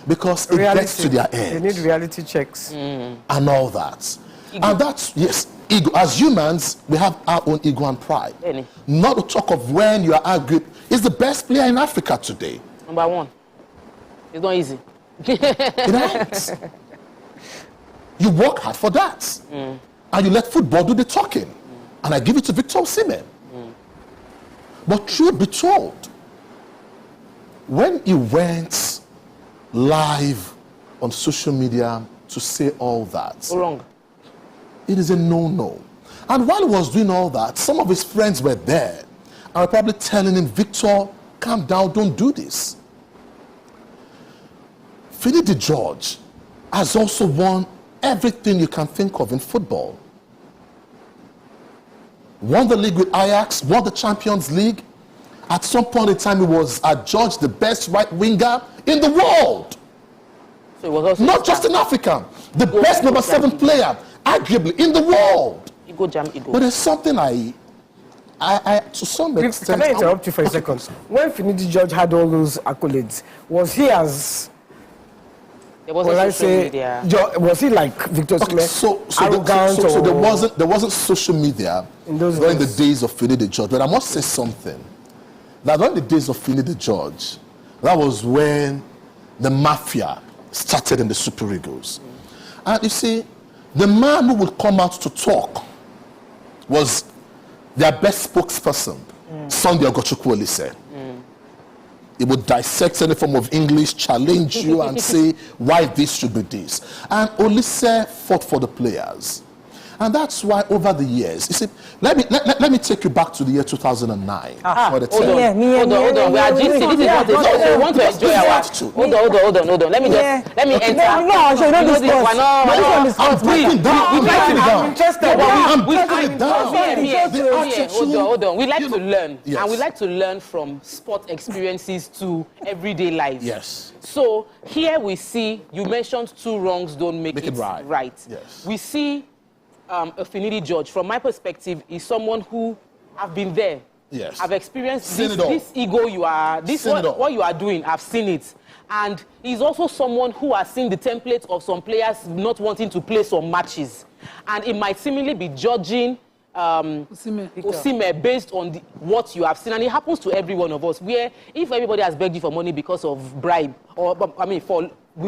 because it gets to their end. They need reality checks. And all that. Ego. And that's, yes, ego. As humans, we have our own ego and pride. Really? Not to talk of when you are arguing. He's the best player in Africa today. Number one. It's not easy. It ain't. You work hard for that. And you let football do the talking. And I give it to Victor Osimhen. But truth be told, when he went live on social media to say all that, wrong. It is a no-no. And while he was doing all that, some of his friends were there and were probably telling him, Victor, calm down, don't do this. Finidi George has also won everything you can think of in football. Won the league with Ajax, won the Champions League. At some point in time, he was adjudged the best right winger in the world. So it was also not just in Africa. The best number 7 player, arguably, in the world. Ego jam, ego. But there's something I to some extent... Can I interrupt you for a second? When Finidi George had all those accolades, was he as... There wasn't social media. Was he like Victor Osimhen, arrogant? So there wasn't social media during the days of Finidi George. But I must say something. That during the days of Finidi George, that was when the mafia started in the Super Eagles. And you see, the man who would come out to talk was their best spokesperson, Sunday Ogochukwu-Olise. He would dissect any form of English, challenge you and say why this should be this. And Olise fought for the players. And that's why over the years, you see, let me take you back to the year 2009. Hold on. We are just we want to enjoy our. Hold on. Let me enter. No, so you don't discuss. I'm breaking down. I'm interested. Hold on. We like to learn, and we like to learn from sport experiences to everyday life. Yes. So here we see, you mentioned 2 wrongs don't make it right. Yes. We see a Finidi George, from my perspective, is someone who have been there. Yes. I've experienced this ego you are, what you are doing, I've seen it. And he's also someone who has seen the template of some players not wanting to play some matches. And it might seemingly be judging Osimhen based on what you have seen. And it happens to every one of us, where if everybody has begged you for money because of bribe, or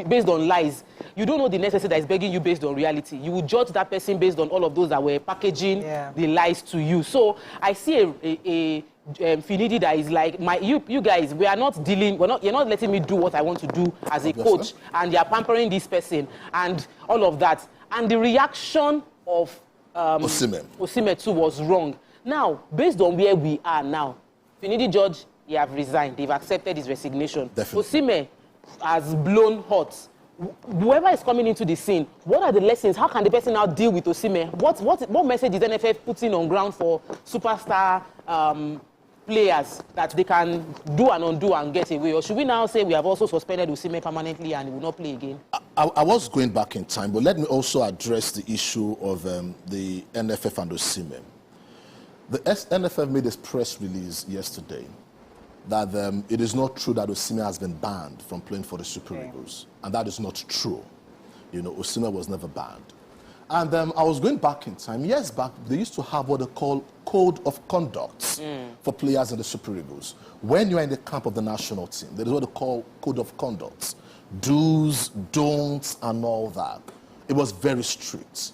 based on lies, you don't know the necessity that is begging you based on reality. You will judge that person based on all of those that were packaging the lies to you. So I see a Finidi that is like, you guys, we are not dealing, you're not letting me do what I want to do as a coach, and you're pampering this person and all of that. And the reaction of Osimhen too was wrong. Now, based on where we are now, Finidi George, he have resigned. They've accepted his resignation. Osimhen has blown hot. Whoever is coming into the scene, what are the lessons? How can the person now deal with Osimhen? What message is NFF putting on ground for superstar players that they can do and undo and get away? Or should we now say we have also suspended Osimhen permanently and he will not play again? I was going back in time, but let me also address the issue of the NFF and Osimhen. The NFF made a press release yesterday that it is not true that Osimhen has been banned from playing for the Super Eagles. And that is not true. You know, Osimhen was never banned. And I was going back in time. Years back, they used to have what they call code of conduct for players in the Super Eagles. When you're in the camp of the national team, there is what they call code of conduct. Do's, don'ts, and all that. It was very strict.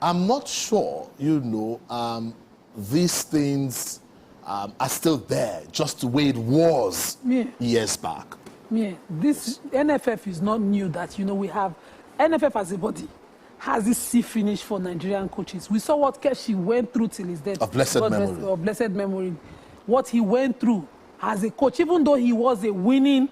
I'm not sure, you know, these things are still there, just the way it was years back. Yeah, this NFF is not new that, you know, we have NFF as a body has this C finish for Nigerian coaches. We saw what Keshi went through till his death. Of blessed memory. Of blessed memory. What he went through as a coach, even though he was a winning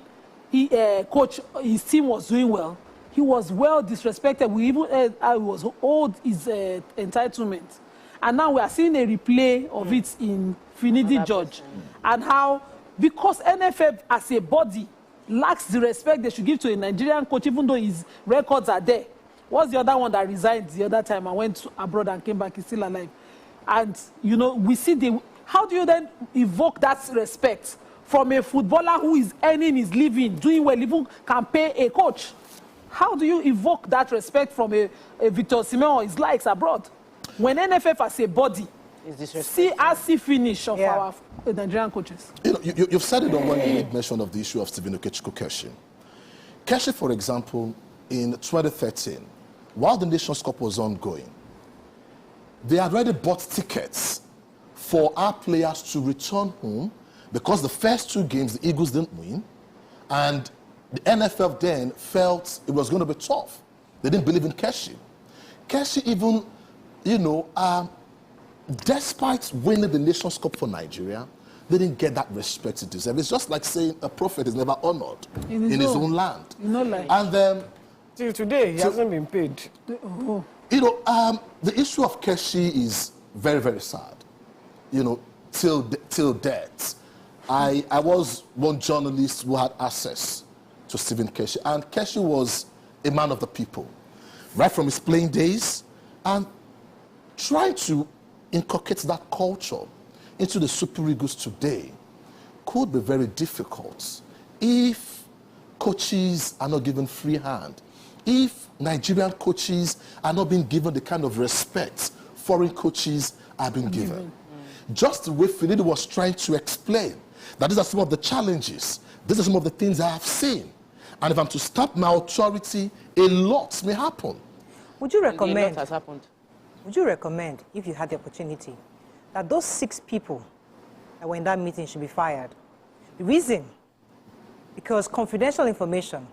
coach, his team was doing well. He was well disrespected. We even heard how he was owed his entitlement. And now we are seeing a replay of it in Finidi George. And how, because NFF as a body lacks the respect they should give to a Nigerian coach, even though his records are there. What's the other one that resigned the other time and went abroad and came back? He's still alive. And, you know, we see how do you then evoke that respect from a footballer who is earning his living, doing well, even can pay a coach? How do you evoke that respect from a Victor Osimhen or his likes abroad? When NFF as a body see finish of our Nigerian coaches. You know, you've said it on when you made mention of the issue of Stephen Okechukwu Keshi. Keshi, for example, in 2013, while the Nations Cup was ongoing, they had already bought tickets for our players to return home because the first 2 games the Eagles didn't win, and the NFF then felt it was going to be tough. They didn't believe in Keshi. Keshi even, you know, despite winning the Nations Cup for Nigeria, they didn't get that respect it deserves. It's just like saying a prophet is never honored in his own land. You know, like, and till today, he hasn't been paid. You know, the issue of Keshi is very, very sad. You know, till death. I was one journalist who had access to Stephen Keshi, and Keshi was a man of the people, right from his playing days, and trying to inculcate that culture into the Super Eagles today could be very difficult if coaches are not given free hand, if Nigerian coaches are not being given the kind of respect foreign coaches are being given. Just the way Finidi was trying to explain that these are some of the challenges, these are some of the things I have seen, and if I'm to stop my authority, a lot may happen. Would you recommend? A lot has happened. Would you recommend, if you had the opportunity, that those 6 people that were in that meeting should be fired? The reason, because confidential information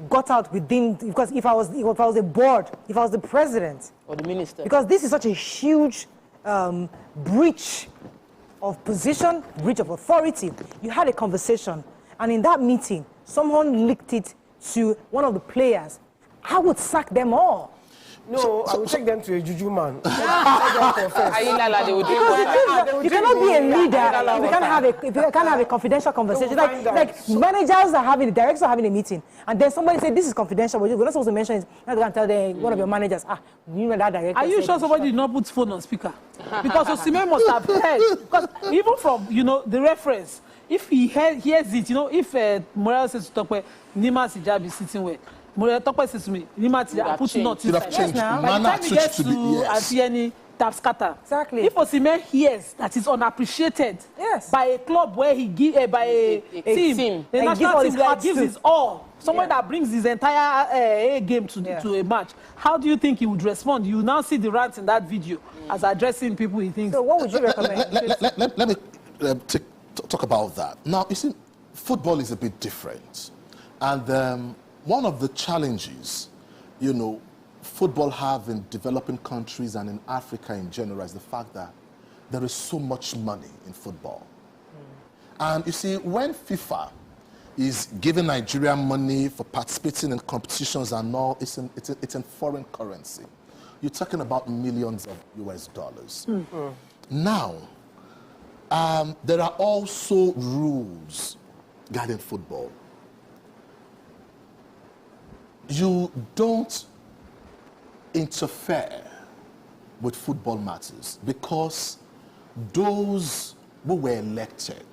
got out within, because if I was the board, if I was the president or the minister, because this is such a huge breach of position, breach of authority. You had a conversation, and in that meeting, someone leaked it to one of the players. I would sack them all. No, I will take them to a juju man. You cannot be a leader if you can't have a confidential conversation. Like managers are having, the directors are having a meeting, and then somebody said this is confidential, but we're not supposed to mention it. Now they can tell one of your managers, you know that director. Are you sure somebody did not put phone on speaker? Because Osimhen must have heard. Because even from the reference, if he hears it, if Morales says to Tokwe, Nima Sijab is sitting where. Tokwe says to me, Nima Sijab put not inside. Yes, now. By the time he gets to Atieni, tap scatter. Exactly. If Osimhen hears that is unappreciated by a club where he give by a team, the national team that gives his all, someone that brings his entire A game to a match, how do you think he would respond? You now see the rants in that video as addressing people he thinks. So what would you recommend? Let me talk about that. Now, you see, football is a bit different. And one of the challenges, football have in developing countries and in Africa in general is the fact that there is so much money in football. And you see, when FIFA is giving Nigeria money for participating in competitions and all, it's in foreign currency. You're talking about millions of US dollars. Now, there are also rules guiding football. You don't interfere with football matters because those who were elected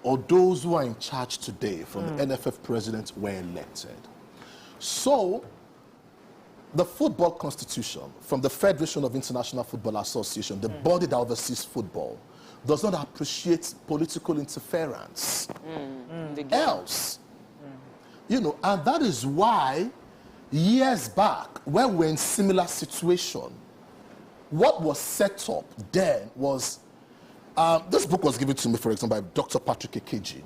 or those who are in charge today from the NFF president were elected. So, the football constitution from the Federation of International Football Association, the body that oversees football, does not appreciate political interference. Else, and that is why years back, when we were in similar situation, what was set up then was, this book was given to me, for example, by Dr. Patrick Ekeji.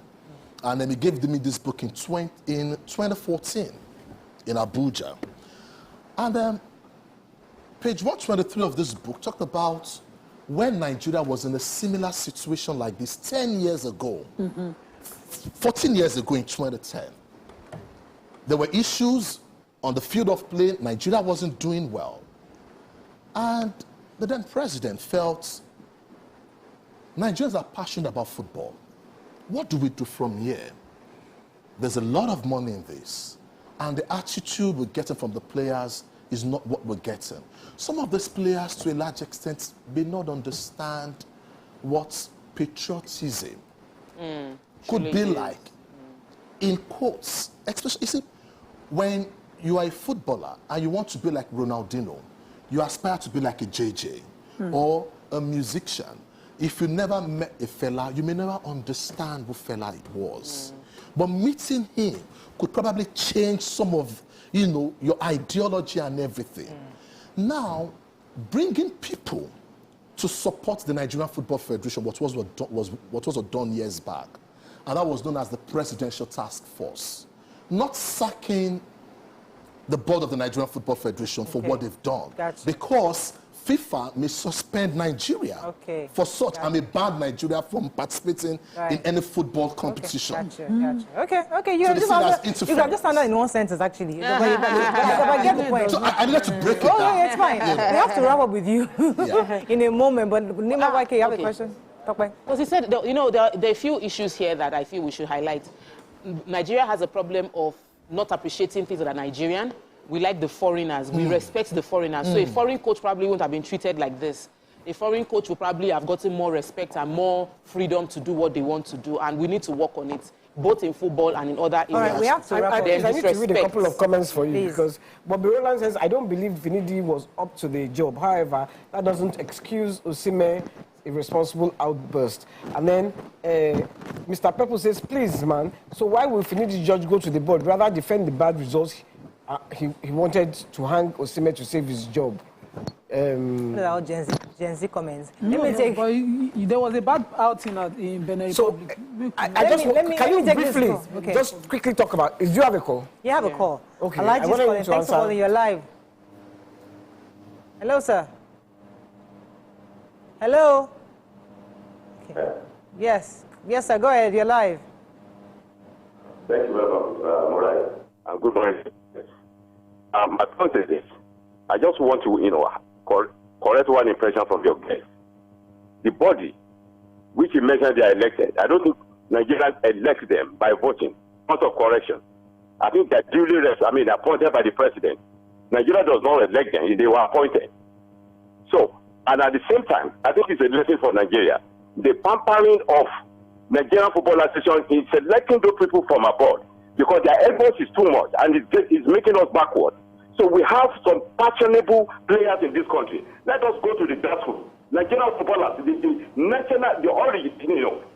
And then he gave me this book in 2014 in Abuja. And page 123 of this book talked about when Nigeria was in a similar situation like this 10 years ago, 14 years ago in 2010. There were issues on the field of play. Nigeria wasn't doing well. And the then president felt Nigerians are passionate about football. What do we do from here? There's a lot of money in this. And the attitude we're getting from the players is not what we're getting. Some of these players, to a large extent, may not understand what patriotism could be like. In quotes, especially, you see, when you are a footballer and you want to be like Ronaldinho, you aspire to be like a JJ or a musician. If you never met a fella, you may never understand who fella it was. But meeting him could probably change some of, your ideology and everything. Now, bringing people to support the Nigerian Football Federation, what was done years back, and that was known as the Presidential Task Force. Not sacking the board of the Nigerian Football Federation for what they've done. Because FIFA may suspend Nigeria for such and may ban Nigeria from participating in any football competition. Okay. You have just answered in one sentence, actually. But I get the point. So I needed to break it down. Oh, yeah, it's fine. We have to wrap up with you in a moment. But Nima, you have a question? Because he said, there are a few issues here that I feel we should highlight. Nigeria has a problem of not appreciating things that are Nigerian. We like the foreigners. We respect the foreigners. So a foreign coach probably wouldn't have been treated like this. A foreign coach will probably have gotten more respect and more freedom to do what they want to do. And we need to work on it, both in football and in other areas. All right, we have to wrap up. I need to read a couple of comments for you because Bobby Roland says, I don't believe Finidi was up to the job. However, that doesn't excuse Osimhen's irresponsible outburst. And then Mr. Pepple says, please, man, so why will Finidi George go to the board? Rather defend the bad results. He wanted to hang Osimhen to save his job. No, Gen Z comments. No, Let me take. but there was a bad outing in Benin Republic. Can you briefly, just quickly talk about, do you have a call? You have a call. Okay. I like this calling. Thanks for calling. You're live. Hello, sir. Hello. Okay. Yes. Yes, sir. Go ahead. You're live. Thank you very much, Morai. And good morning. My point is this. I just want to, correct one impression from your guest. The body, which you mentioned they are elected, I don't think Nigerians elect them by voting. Point of correction. I think they're duly appointed by the president. Nigeria does not elect them, they were appointed. So, and at the same time, I think it's a lesson for Nigeria. The pampering of Nigerian Football Association is selecting those people from abroad because their elbows is too much and it's making us backward. So we have some fashionable players in this country. Let us go to the grassroots. Nigerian footballers, the origin,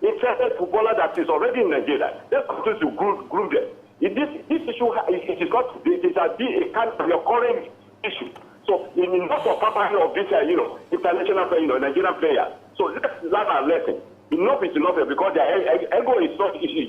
interested footballer that is already in Nigeria. Let's continue to groom them. This issue it has been a kind of recurring issue. So in not of pampering of this, international player, Nigerian players. So let's learn our lesson. Enough is enough because their ego is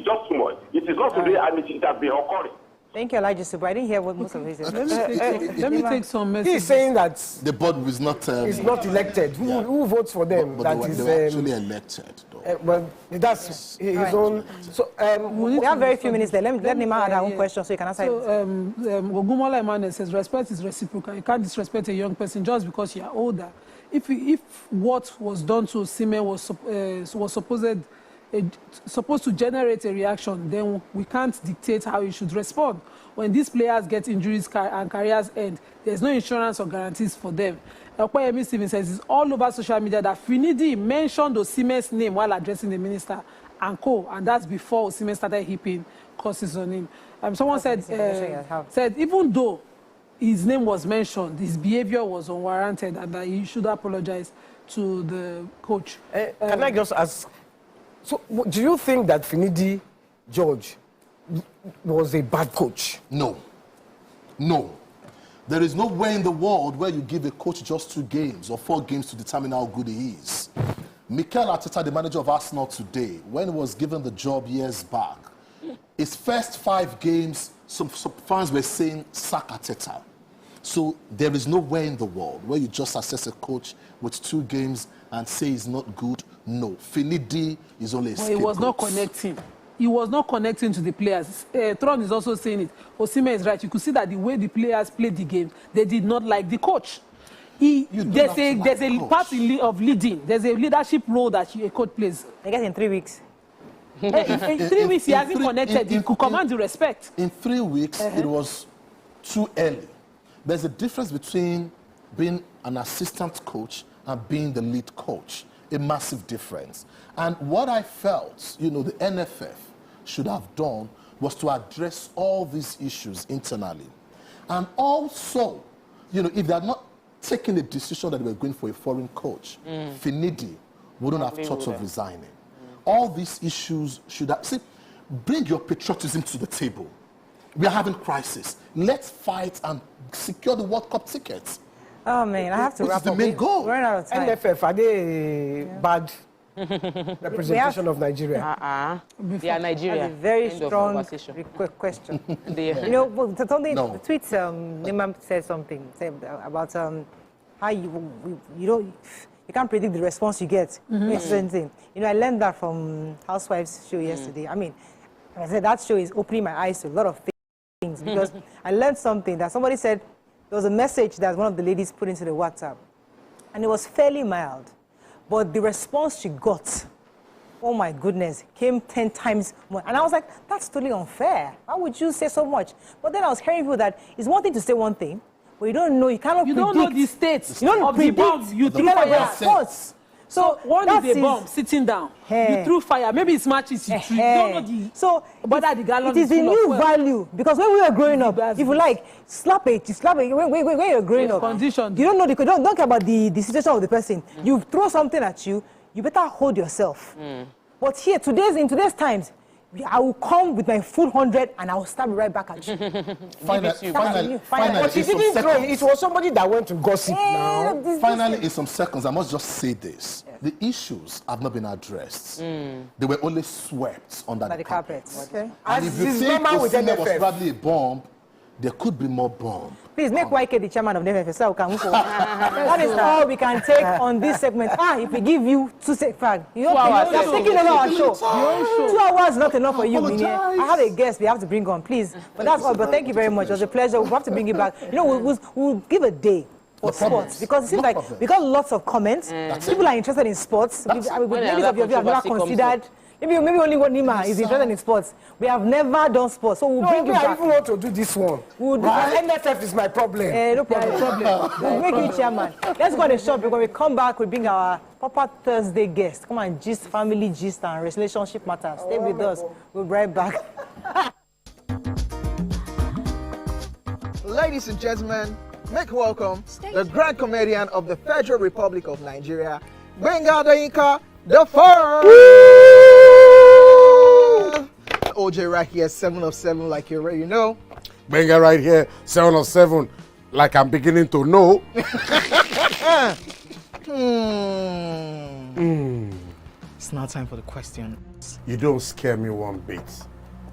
just too much. It is not today and it has been occurring. Thank you, Elijah Super. I didn't hear what most of it is. Let me take some messages. He's saying that the board was not elected. Who votes for them? But they were actually elected, though. Well, that's his own. So we have very few minutes there. Let Nima add our own question so you can answer it. Ogumola Emmanuel says respect is reciprocal. You can't disrespect a young person just because you are older. If what was done to Osimhen was supposed to generate a reaction, then we can't dictate how you should respond. When these players get injuries and careers end, there's no insurance or guarantees for them. Okoyemi Stephen says it's all over social media that Finidi mentioned Osimhen's name while addressing the minister and co, and that's before Osimhen started heaping curses on him. Someone said even though his name was mentioned, his behavior was unwarranted and that he should apologize to the coach. Can I just ask, so do you think that Finidi George was a bad coach? No. No. There is no way in the world where you give a coach just 2 games or 4 games to determine how good he is. Mikel Arteta, the manager of Arsenal today, when he was given the job years back, his first 5 games, some fans were saying, sack Arteta. So there is no way in the world where you just assess a coach with 2 games and say he's not good. No. Finidi is only a scapegoat. He was not connecting. He was not connecting to the players. Tron is also saying it. Osimhen is right. You could see that the way the players played the game, they did not like the coach. There's a part of leading. There's a leadership role that a coach plays. I guess in 3 weeks. In 3 weeks, he hasn't connected. He could command the respect. In 3 weeks, it was too early. There's a difference between being an assistant coach and being the lead coach. A massive difference. And what I felt, the NFF should have done was to address all these issues internally. And also, if they had not taken the decision that they were going for a foreign coach, Finidi wouldn't have thought of resigning. All these issues should have... See, bring your patriotism to the table. We are having crisis. Let's fight and secure the World Cup tickets. Oh, man, I have to wrap up. The main goal. We're out of time. NFF, are they bad representation of Nigeria? They are Nigeria. That's a very strong question. The tweets, Nimam said something about how you can't predict the response you get. Certain thing. I learned that from Housewives show yesterday. I mean, I said that show is opening my eyes to a lot of things because I learned something that somebody said there was a message that one of the ladies put into the WhatsApp, and it was fairly mild, but the response she got, oh my goodness, came 10 times more. And I was like, that's totally unfair. Why would you say so much? But then I was hearing people that it's one thing to say one thing, but you don't know, you cannot predict. You don't know the states. You don't predict. You threw fire. So one is a bomb sitting down. You threw fire. Maybe it's matches you threw. You don't know the... So the gallon it is a new value. Because when we were growing up, if you like, slap it. When you're growing up, conditioned. You don't know, don't care about the situation of the person. You throw something at you, you better hold yourself. But here, in today's times, I will come with my full 100 and I will stab it right back at you. Finally, But he didn't throw it. It was somebody that went to gossip now. Finally, in some seconds, I must just say this. The issues have not been addressed. They were only swept under the carpet. Okay. And if you think Osime was probably a bomb, there could be more bomb. Please make YK the chairman of the NFF so we can move forward. That is all we can take on this segment. If we give you 2 seconds, you're taking over our show. 2 hours is not enough for you, Minnie. I have a guest we have to bring on, please. But that's all. But thank you very much. It was a pleasure. We'll have to bring you back. You know, we'll give a day for sports because it seems like we got lots of comments. People are interested in sports. Maybe some of you have never considered. Maybe only one Nima is interested in sports. We have never done sports, so we'll bring you back. I even want to do this one. NFF is my problem. No problem. We'll make you chairman. Let's go on the shop. When we come back, we bring our Papa Thursday guest. Come on, gist, family gist, and relationship matters. Stay with us. We'll be right back. Ladies and gentlemen, make welcome the grand comedian of the Federal Republic of Nigeria, Benga Dainka the First. OJ right here, 7 of 7, like you already know. Benga right here, 7 of 7, like I'm beginning to know. It's now time for the questions. You don't scare me one bit.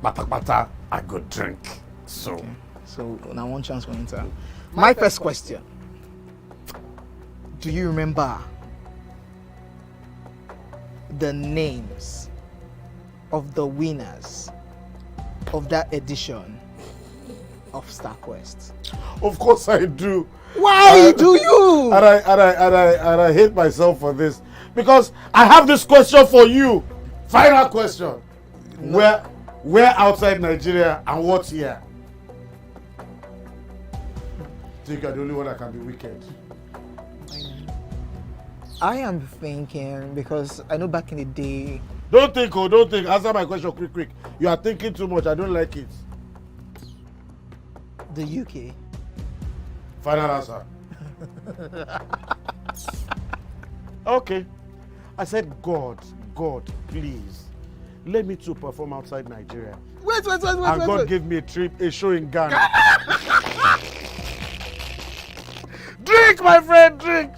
Bata, I go drink. So. Okay. So now one chance for Inter. My first question. Do you remember the names of the winners of that edition of StarQuest? Of course I do. Why do you? And I hate myself for this because I have this question for you. Final question. No. Where outside Nigeria and what year? Think you're the only one that can be wicked. I am thinking because I know back in the day. Don't think. Answer my question quick. You are thinking too much. I don't like it. The UK. Final answer. Okay. I said, God, please, let me to perform outside Nigeria. Wait. And God gave me a show in Ghana. Drink, my friend, drink.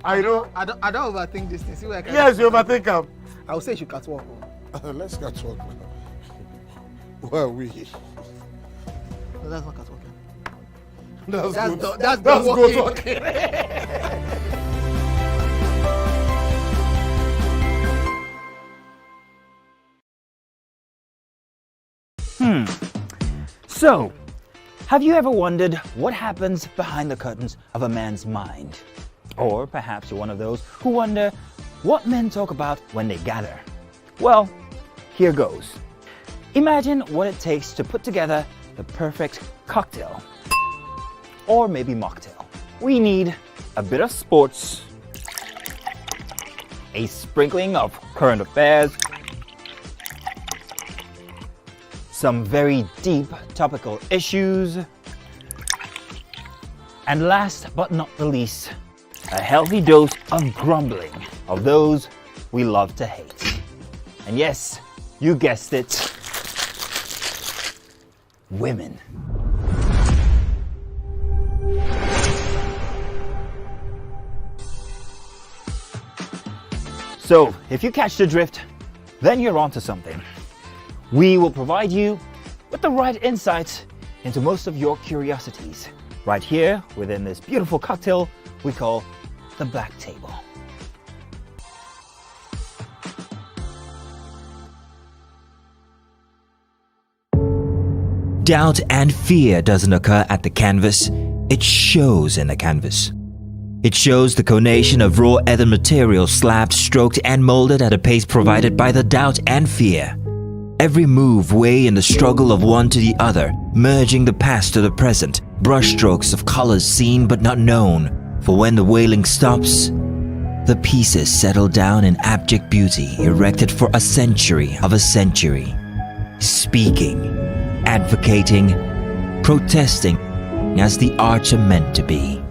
I don't overthink this thing. See where I can. Yes, you overthink them. I would say you should catwalk. Let's catwalk. Where are we? No, that's not catwalking. That's good talking. So, have you ever wondered what happens behind the curtains of a man's mind? Or perhaps you're one of those who wonder what men talk about when they gather. Well, here goes. Imagine what it takes to put together the perfect cocktail. Or maybe mocktail. We need a bit of sports, a sprinkling of current affairs, some very deep topical issues, and last but not the least, a healthy dose of grumbling of those we love to hate. And yes, you guessed it, women. So, if you catch the drift, then you're onto something. We will provide you with the right insights into most of your curiosities, right here within this beautiful cocktail we call the Black Table. Doubt and fear doesn't occur at the canvas, it shows in the canvas. It shows the conation of raw earthen material slabbed, stroked and molded at a pace provided by the doubt and fear. Every move weigh in the struggle of one to the other, merging the past to the present, brushstrokes of colors seen but not known. For when the wailing stops, the pieces settle down in abject beauty, erected for a century of a century. Speaking, advocating, protesting as the arts are meant to be.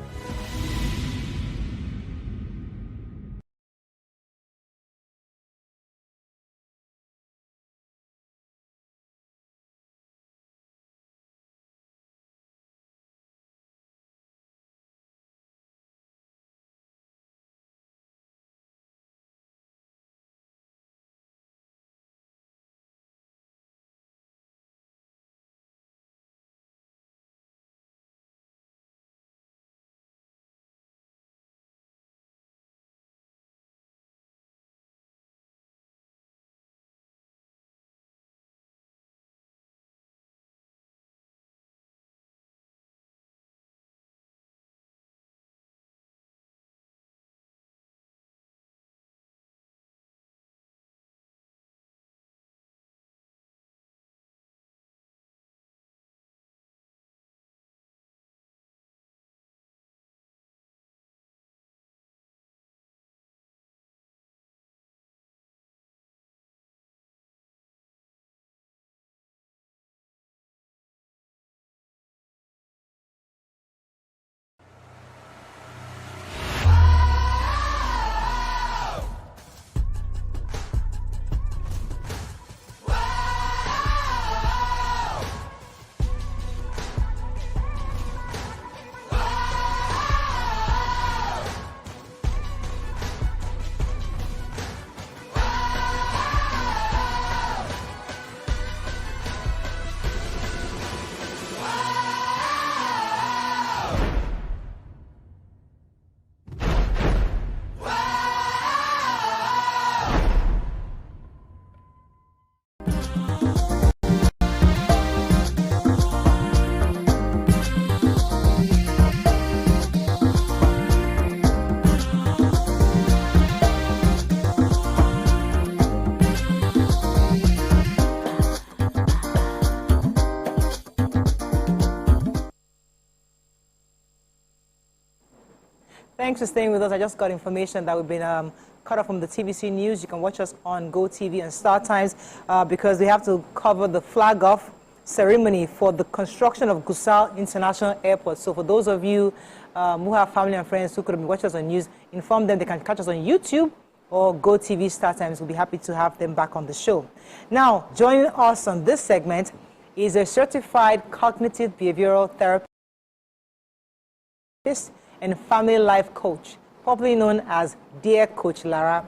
Thanks for staying with us. I just got information that we've been cut off from the TVC News. You can watch us on GOTV and StarTimes because we have to cover the flag-off ceremony for the construction of Gusau International Airport. So for those of you who have family and friends who could have watched us on news, inform them they can catch us on YouTube or GOTV StarTimes. We'll be happy to have them back on the show. Now, joining us on this segment is a certified cognitive behavioral therapist and family life coach, popularly known as Dear Coach Lara.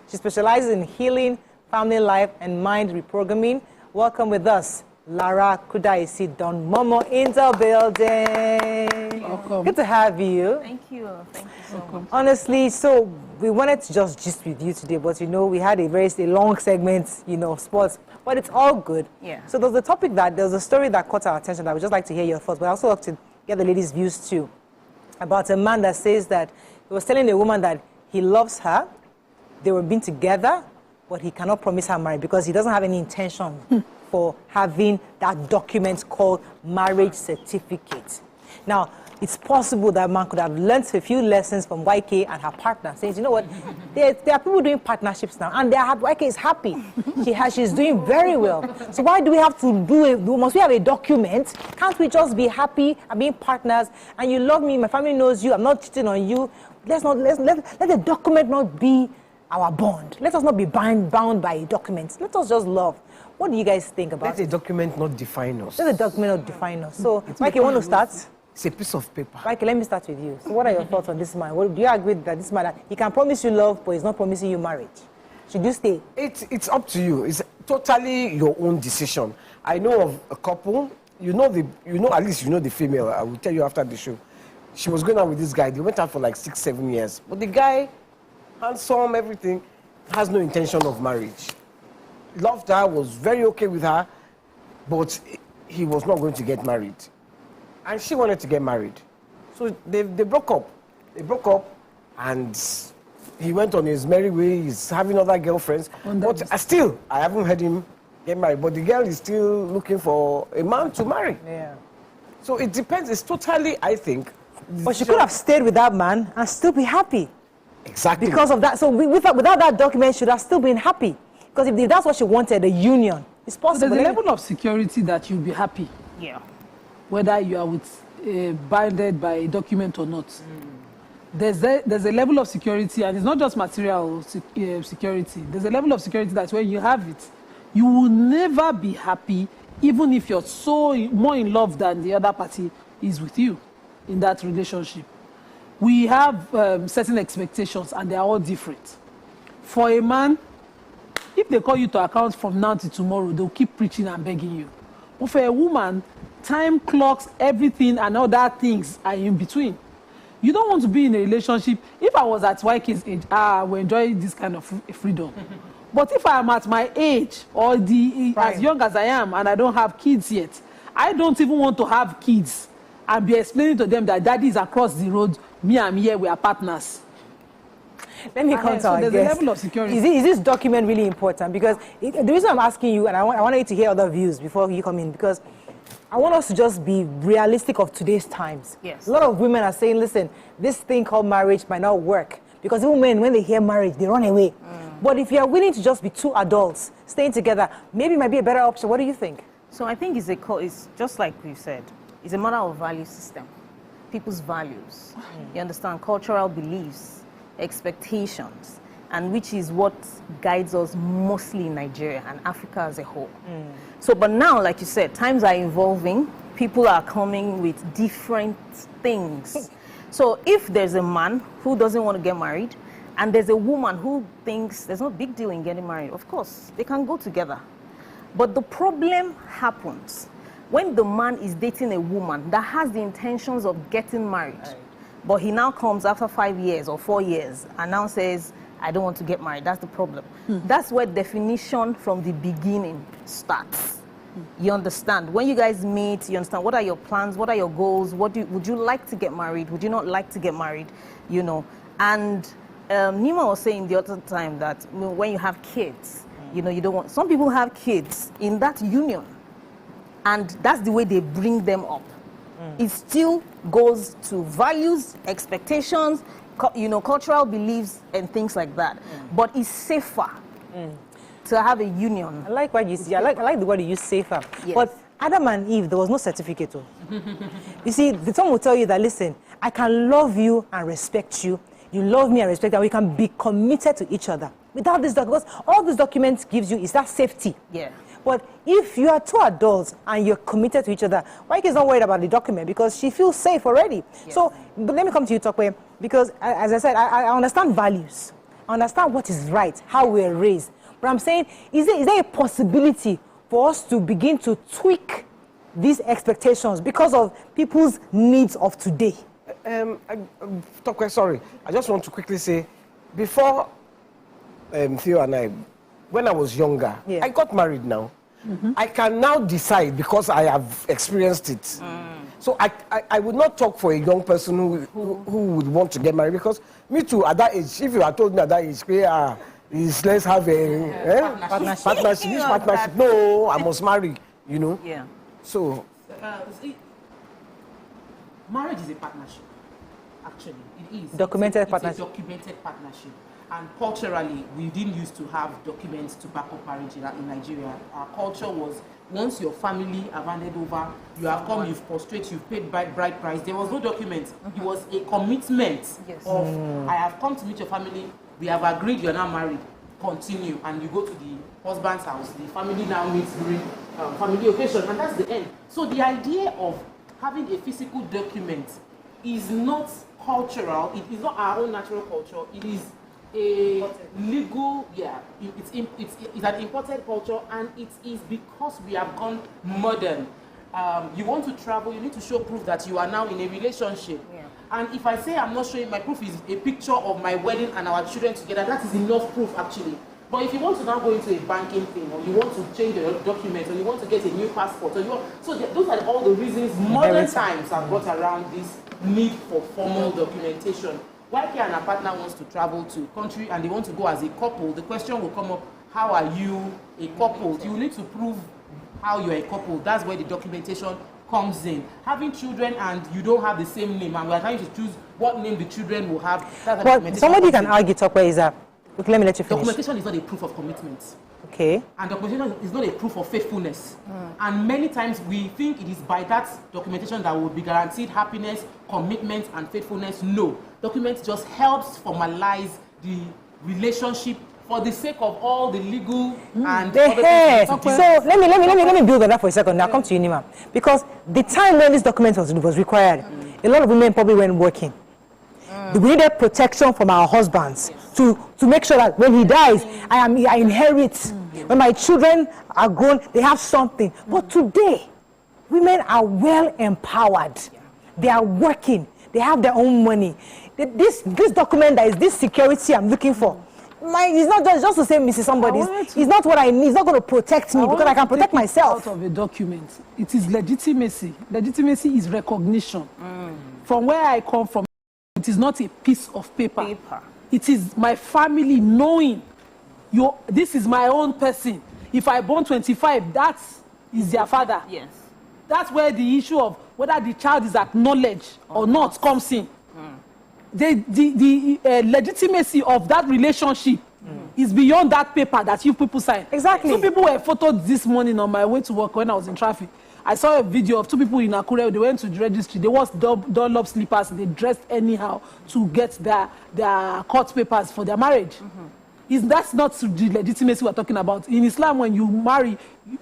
She specializes in healing, family life, and mind reprogramming. Welcome with us, Lara Kudaisi Don Momo in the building. Welcome. Good to have you. Thank you. Thank you so much. Honestly, so we wanted to just gist with you today, but we had a very long segment, of sports, but it's all good. Yeah. So there's a story that caught our attention that I would just like to hear your thoughts, but I also like to get the ladies' views too, about a man that says that he was telling a woman that he loves her, they were being together, but he cannot promise her marriage because he doesn't have any intention for having that document called marriage certificate. Now, it's possible that man could have learned a few lessons from YK and her partner, saying, you know what, there are people doing partnerships now, and YK is happy. She's doing very well. So why do we have to do it? Must we have a document? Can't we just be happy and being partners? And you love me, my family knows you, I'm not cheating on you. Let the document not be our bond. Let us not be bound by a document. Let us just love. What do you guys think about Let the document not define us. Let the document not define us. So, Mike, you want to start? It's a piece of paper. Mike, let me start with you. So what are your thoughts on this man? Do you agree that this man, he can promise you love, but he's not promising you marriage? Should you stay? It's up to you. It's totally your own decision. I know of a couple, at least you know the female. I will tell you after the show. She was going out with this guy. They went out for like 6-7 years. But the guy, handsome, everything, has no intention of marriage. Loved her, was very okay with her, but he was not going to get married. And she wanted to get married. So they broke up. They broke up, and he went on his merry way. He's having other girlfriends. But I haven't heard him get married. But the girl is still looking for a man to marry. Yeah. So it depends. It's totally, I think. But she could have stayed with that man and still be happy. Exactly. Because of that. So without that document, she should have still been happy. Because if that's what she wanted, a union, it's possible. There's a level of security that you'll be happy. Yeah. Whether you are binded by a document or not. There's a level of security, and it's not just material security. There's a level of security that when you have it, you will never be happy, even if you're so more in love than the other party is with you in that relationship. We have certain expectations, and they are all different. For a man, if they call you to account from now to tomorrow, they'll keep preaching and begging you. But for a woman, time clocks, everything, and other things are in between. You don't want to be in a relationship. If I was at YK's age, I would enjoy this kind of freedom. But if I am at my age, or as young as I am, and I don't have kids yet, I don't even want to have kids and be explaining to them that daddy is across the road, me and here, we are partners. Let me come to our there's guest. a level of security. Is this document really important? Because the reason I'm asking you, and I want you to hear other views before you come in, because I want us to just be realistic of today's times. Yes. A lot of women are saying, listen, this thing called marriage might not work. Because women, when they hear marriage, they run away. But if you're willing to just be two adults staying together, maybe it might be a better option. What do you think? So I think it's just like you said, it's a matter of value system, people's values. You understand, cultural beliefs, expectations, and which is what guides us mostly in Nigeria and Africa as a whole. So, but now, like you said, times are evolving. People are coming with different things. So if there's a man who doesn't want to get married, and there's a woman who thinks there's no big deal in getting married, of course, they can go together. But the problem happens when the man is dating a woman that has the intentions of getting married, but he now comes after 5 years or 4 years and now says, I don't want to get married. That's the problem. That's where definition from the beginning starts. You understand? When you guys meet, you understand what are your plans, what are your goals, would you like to get married, would you not like to get married, you know? And Nima was saying the other time that when you have kids, you know, you don't want, some people have kids in that union, and that's the way they bring them up. It still goes to values, expectations, cultural beliefs and things like that. But it's safer to have a union. I like what you see. I like the word you use, safer. Yes. But Adam and Eve, there was no certificate. You see, the tongue will tell you that, listen, I can love you and respect you. You love me and respect you, and we can be committed to each other. Without this document, because all these documents gives you is that safety. Yeah. But if you are two adults and you're committed to each other, Waike is not worried about the document because she feels safe already. Yes. So, but let me come to you, Tokwe, because as I said, I understand values. I understand what is right, how we're raised. But I'm saying, is there a possibility for us to begin to tweak these expectations because of people's needs of today? Tokwe, sorry. I just want to quickly say, before Theo and I, when I was younger, I got married now. I can now decide because I have experienced it. So I would not talk for a young person who would want to get married, because me too, at that age, if you had told me at that age, let's have a partnership. No, I must marry, you know. Yeah. So marriage is a partnership. Actually, it is. Documented partnership. It's a documented partnership. And culturally, we didn't used to have documents to back up marriage in Nigeria. Our culture was, once your family have handed over, you have come, you've prostrated, you've paid bride price. There was no document. It was a commitment of, I have come to meet your family, we have agreed you're now married, continue. And you go to the husband's house. The family now meets during family occasion, and that's the end. So the idea of having a physical document is not cultural. It is not our own natural culture. It is a legal, it's an imported culture, and it is because we have gone modern. You want to travel, you need to show proof that you are now in a relationship. And if I say I'm not showing, my proof is a picture of my wedding and our children together, that is enough proof actually. But if you want to now go into a banking thing, or you want to change your documents, or you want to get a new passport, those are all the reasons modern times have brought around this need for formal documentation. Waike and her partner wants to travel to a country and they want to go as a couple, the question will come up, how are you a couple? You need to prove how you're a couple. That's where the documentation comes in. Having children and you don't have the same name, and we're trying to choose what name the children will have. Well, somebody can argue, Tokwe, is that, okay, let me let you finish. Documentation is not a proof of commitment. Okay. And documentation is not a proof of faithfulness. And many times we think it is by that documentation that will be guaranteed happiness, commitment, and faithfulness. No. Document just helps formalize the relationship for the sake of all the legal and other things. So let me build on that for a second. Now come to you, Nima. Because the time when this document was required, a lot of women probably weren't working. We needed protection from our husbands to make sure that when he dies, I inherit. When my children are grown, they have something. But today, women are well empowered. They are working. They have their own money. This document that is this security I'm looking for. It's not just to say Mrs. Somebody. It's not what I need. It's not going to protect me because I can protect myself. Out of a document, it is legitimacy. Legitimacy is recognition. From where I come from, it is not a piece of paper. It is my family knowing this is my own person. If I born 25, that is their father. Yes. That's where the issue of whether the child is acknowledged or not comes in. The legitimacy of that relationship is beyond that paper that you people sign. Exactly. Two people were photoed this morning on my way to work when I was in traffic. I saw a video of two people in Akure. They went to the registry. They wore Dunlop slippers. They dressed anyhow to get their court papers for their marriage. That's not the legitimacy we're talking about. In Islam, when you marry,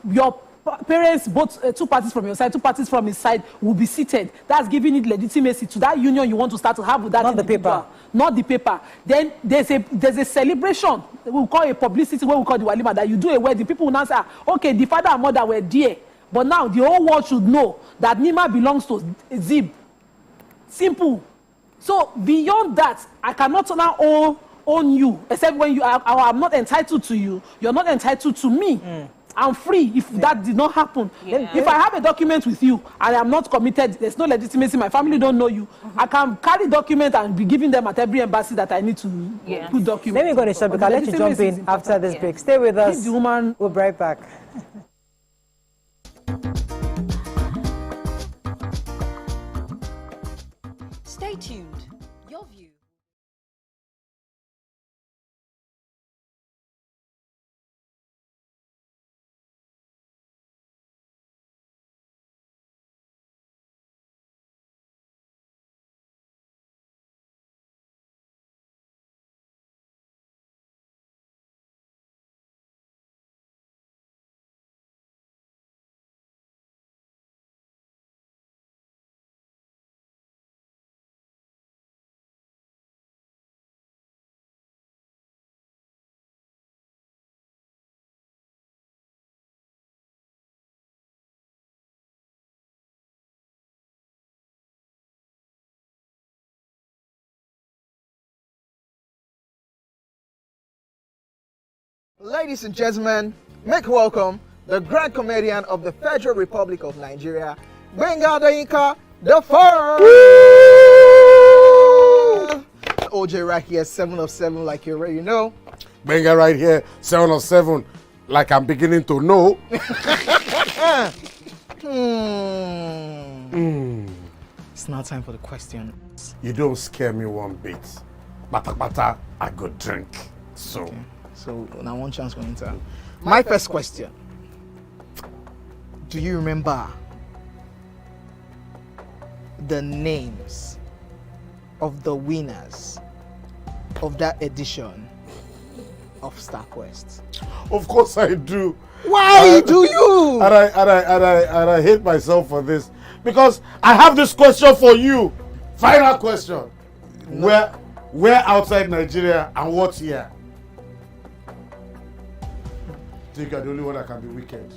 your parents, both two parties from your side, two parties from his side, will be seated. That's giving it legitimacy to that union you want to start to have with that individual. Not the paper. Then there's a celebration. We'll call a publicity, what we call the walima, that you do a wedding. People will now say, okay, the father and mother were there. But now the whole world should know that Nima belongs to Zib. Simple. So beyond that, I cannot now own you, except when I'm not entitled to you. You're not entitled to me. I'm free if that did not happen. If I have a document with you and I'm not committed, there's no legitimacy, my family don't know you, I can carry document and be giving them at every embassy that I need to put documents. Let me go to shop because I'll let you jump in after this break. Stay with us. The woman, we'll be right back. Stay tuned. Your view. Ladies and gentlemen, make welcome the grand comedian of the Federal Republic of Nigeria, Gbenga Adeyinka the First. OJ right here, 7 of 7, like you already know. Gbenga right here, 7 of 7, like I'm beginning to know. It's now time for the questions. You don't scare me one bit. Bata bata, I go drink. So. Okay. So now one chance for Inter. My first question. Do you remember the names of the winners of that edition of StarQuest? Of course I do. Why do you? And I hate myself for this. Because I have this question for you. Final question. No. Where outside Nigeria and what year? Think you're the only one that can be wicked.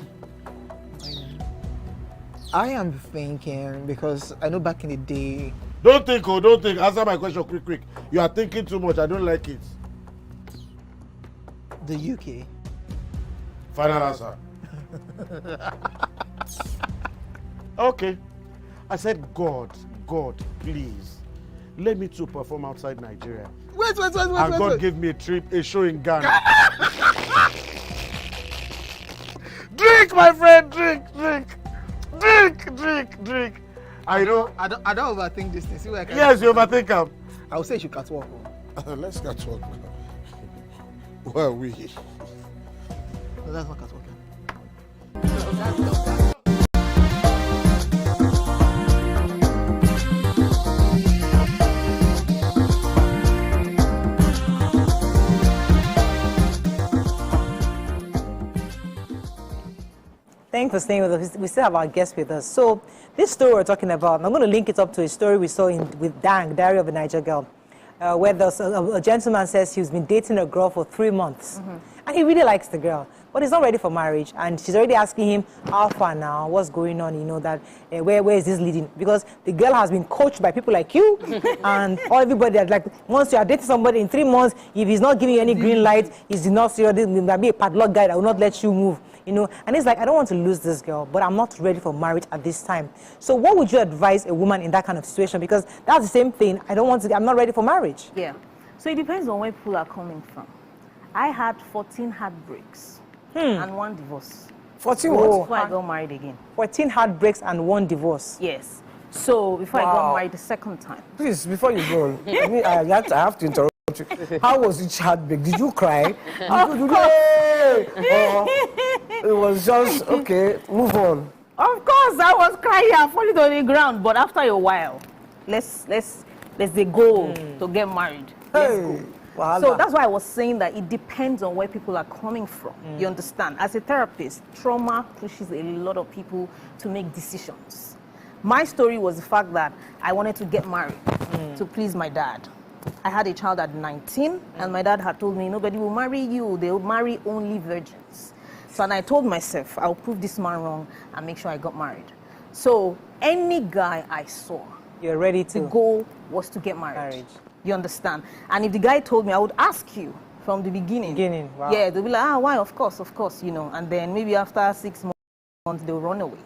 I am thinking because I know back in the day. Don't think, don't think. Answer my question quick. You are thinking too much. I don't like it. The UK. Final answer. Okay. I said, God, please, let me to perform outside Nigeria. Wait. And God gave me a show in Ghana. Drink, my friend, drink. I don't overthink this thing. See where I can. Yes, you overthink them. I would say you should catwalk. Let's catwalk. Where are we? No, that's not catwalking. Thanks for staying with us. We still have our guest with us. So this story we're talking about, I'm going to link it up to a story we saw with Dang, Diary of a Niger Girl, where a gentleman says he's been dating a girl for 3 months. And he really likes the girl, but he's not ready for marriage. And she's already asking him, how far now, what's going on, where is this leading? Because the girl has been coached by people like you and everybody that, like, once you are dating somebody in 3 months, if he's not giving you any green light, he's not serious, there might be a padlock guy that will not let you move. And it's like, I don't want to lose this girl, but I'm not ready for marriage at this time. So what would you advise a woman in that kind of situation? Because that's the same thing. I'm not ready for marriage. Yeah. So it depends on where people are coming from. I had 14 heartbreaks and 1 divorce. 14 what? Before I got married again. 14 heartbreaks and 1 divorce. Yes. So before I got married the second time. Please, before you go on, I have to interrupt you. How was each heartbreak? Did you cry? It was just, okay, move on. Of course, I was crying and falling on the ground. But after a while, let's go to get married. Let's go. Wahala. So that's why I was saying that it depends on where people are coming from. You understand? As a therapist, trauma pushes a lot of people to make decisions. My story was the fact that I wanted to get married to please my dad. I had a child at 19, and my dad had told me, nobody will marry you. They will marry only virgins. So and I told myself, I'll prove this man wrong and make sure I got married. So any guy I saw, you're ready to go was to get married. You understand? And if the guy told me, I would ask you from the beginning. Wow. Yeah, they'll be like, why? Of course, And then maybe after 6 months, they'll run away.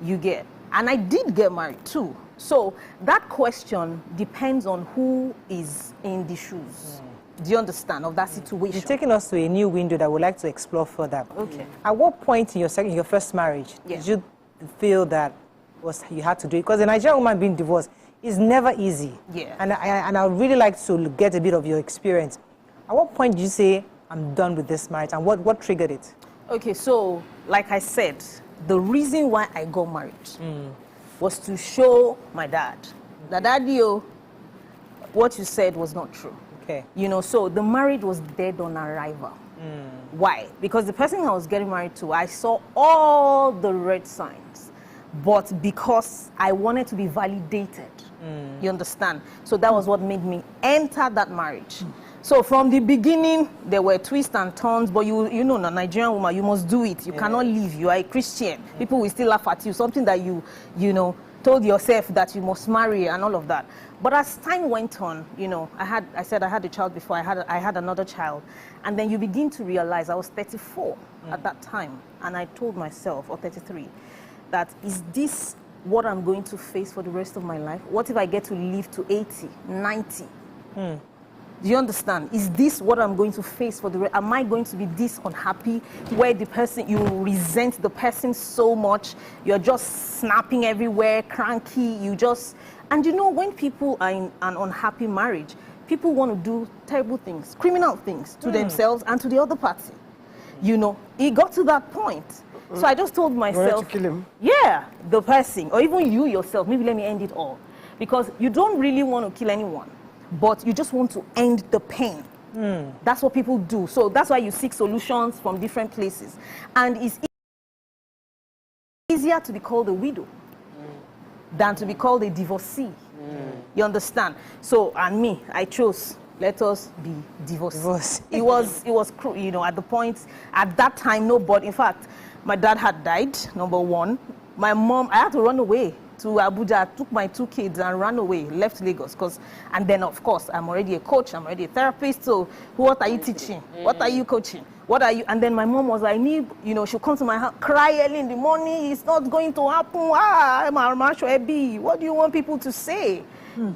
You get. And I did get married too. So that question depends on who is in the shoes. Do you understand of that situation? You're taking us to a new window that we'd like to explore further. Okay. At what point in your first marriage did you feel that you had to do it? Because a Nigerian woman being divorced, It's never easy. Yeah. And I would really like to get a bit of your experience. At what point did you say, I'm done with this marriage, and what triggered it? Okay, so like I said, the reason why I got married was to show my dad that, Daddy, what you said was not true. Okay. You know, so the marriage was dead on arrival. Why? Because the person I was getting married to, I saw all the red signs, but because I wanted to be validated, you understand? So that was what made me enter that marriage. So from the beginning, there were twists and turns, but you know, a Nigerian woman, you must do it. You cannot leave. You are a Christian. People will still laugh at you. Something that you know, told yourself that you must marry and all of that. But as time went on, you know, I said I had a child before. I had another child, and then you begin to realize I was 34 at that time, and I told myself, or 33, that is this what I'm going to face for the rest of my life? What if I get to live to 80, 90? Do you understand? Is this what I'm going to face for the rest? Am I going to be this unhappy where the person, you resent the person so much, you're just snapping everywhere, cranky, and you know, when people are in an unhappy marriage, people want to do terrible things, criminal things to themselves and to the other party. You know, it got to that point. So I just told myself, to kill him? Yeah, the person, or even you yourself, maybe let me end it all. Because you don't really want to kill anyone, but you just want to end the pain. That's what people do. So that's why you seek solutions from different places. And it's easier to be called a widow than to be called a divorcee. You understand? So, and me, I chose, let us be divorced. It was, you know, at the point, at that time, nobody, in fact, my dad had died, number one. My mom, I had to run away to Abuja. I took my 2 kids and ran away, left Lagos. And then, of course, I'm already a coach, I'm already a therapist. So, what are you teaching? What are you coaching? What are you? And then my mom was like, you know, she'll come to my house, cry early in the morning. It's not going to happen. What do you want people to say?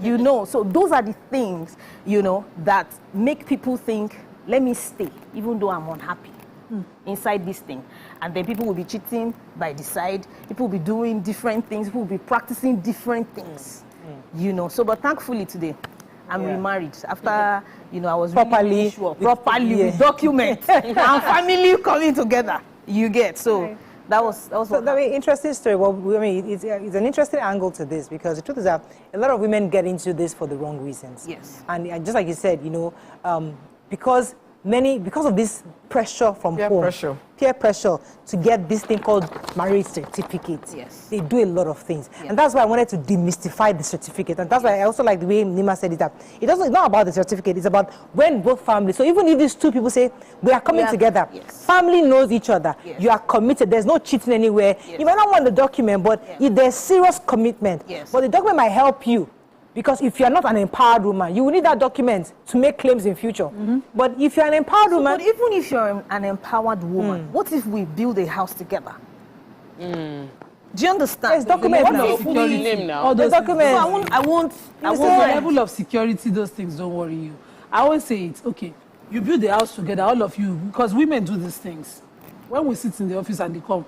You know, so those are the things, you know, that make people think, let me stay, even though I'm unhappy inside this thing. And then people will be cheating by the side. People will be doing different things. People will be practicing different things, you know. So, but thankfully today, I'm remarried. After, you know, I was properly, with documents and family coming together. You get, so that was an interesting story. Well, I mean, it's an interesting angle to this, because the truth is that a lot of women get into this for the wrong reasons. Yes. And just like you said, you know, because of this pressure from home, peer pressure to get this thing called marriage certificate. Yes. They do a lot of things. Yeah. And that's why I wanted to demystify the certificate. And that's why I also like the way Nima said it up. It's not about the certificate, it's about when both families, so even if these two people say, we are coming together, family knows each other, you are committed, there's no cheating anywhere. You might not want the document, but if there's serious commitment, but the document might help you. Because if you're not an empowered woman, you will need that document to make claims in future. But if you're an empowered woman... But even if you're an empowered woman, what if we build a house together? Do you understand? There's documents now. All those documents. So I won't the level of security, those things don't worry you. I always say it's okay. You build the house together, all of you, because women do these things. When we sit in the office and they come,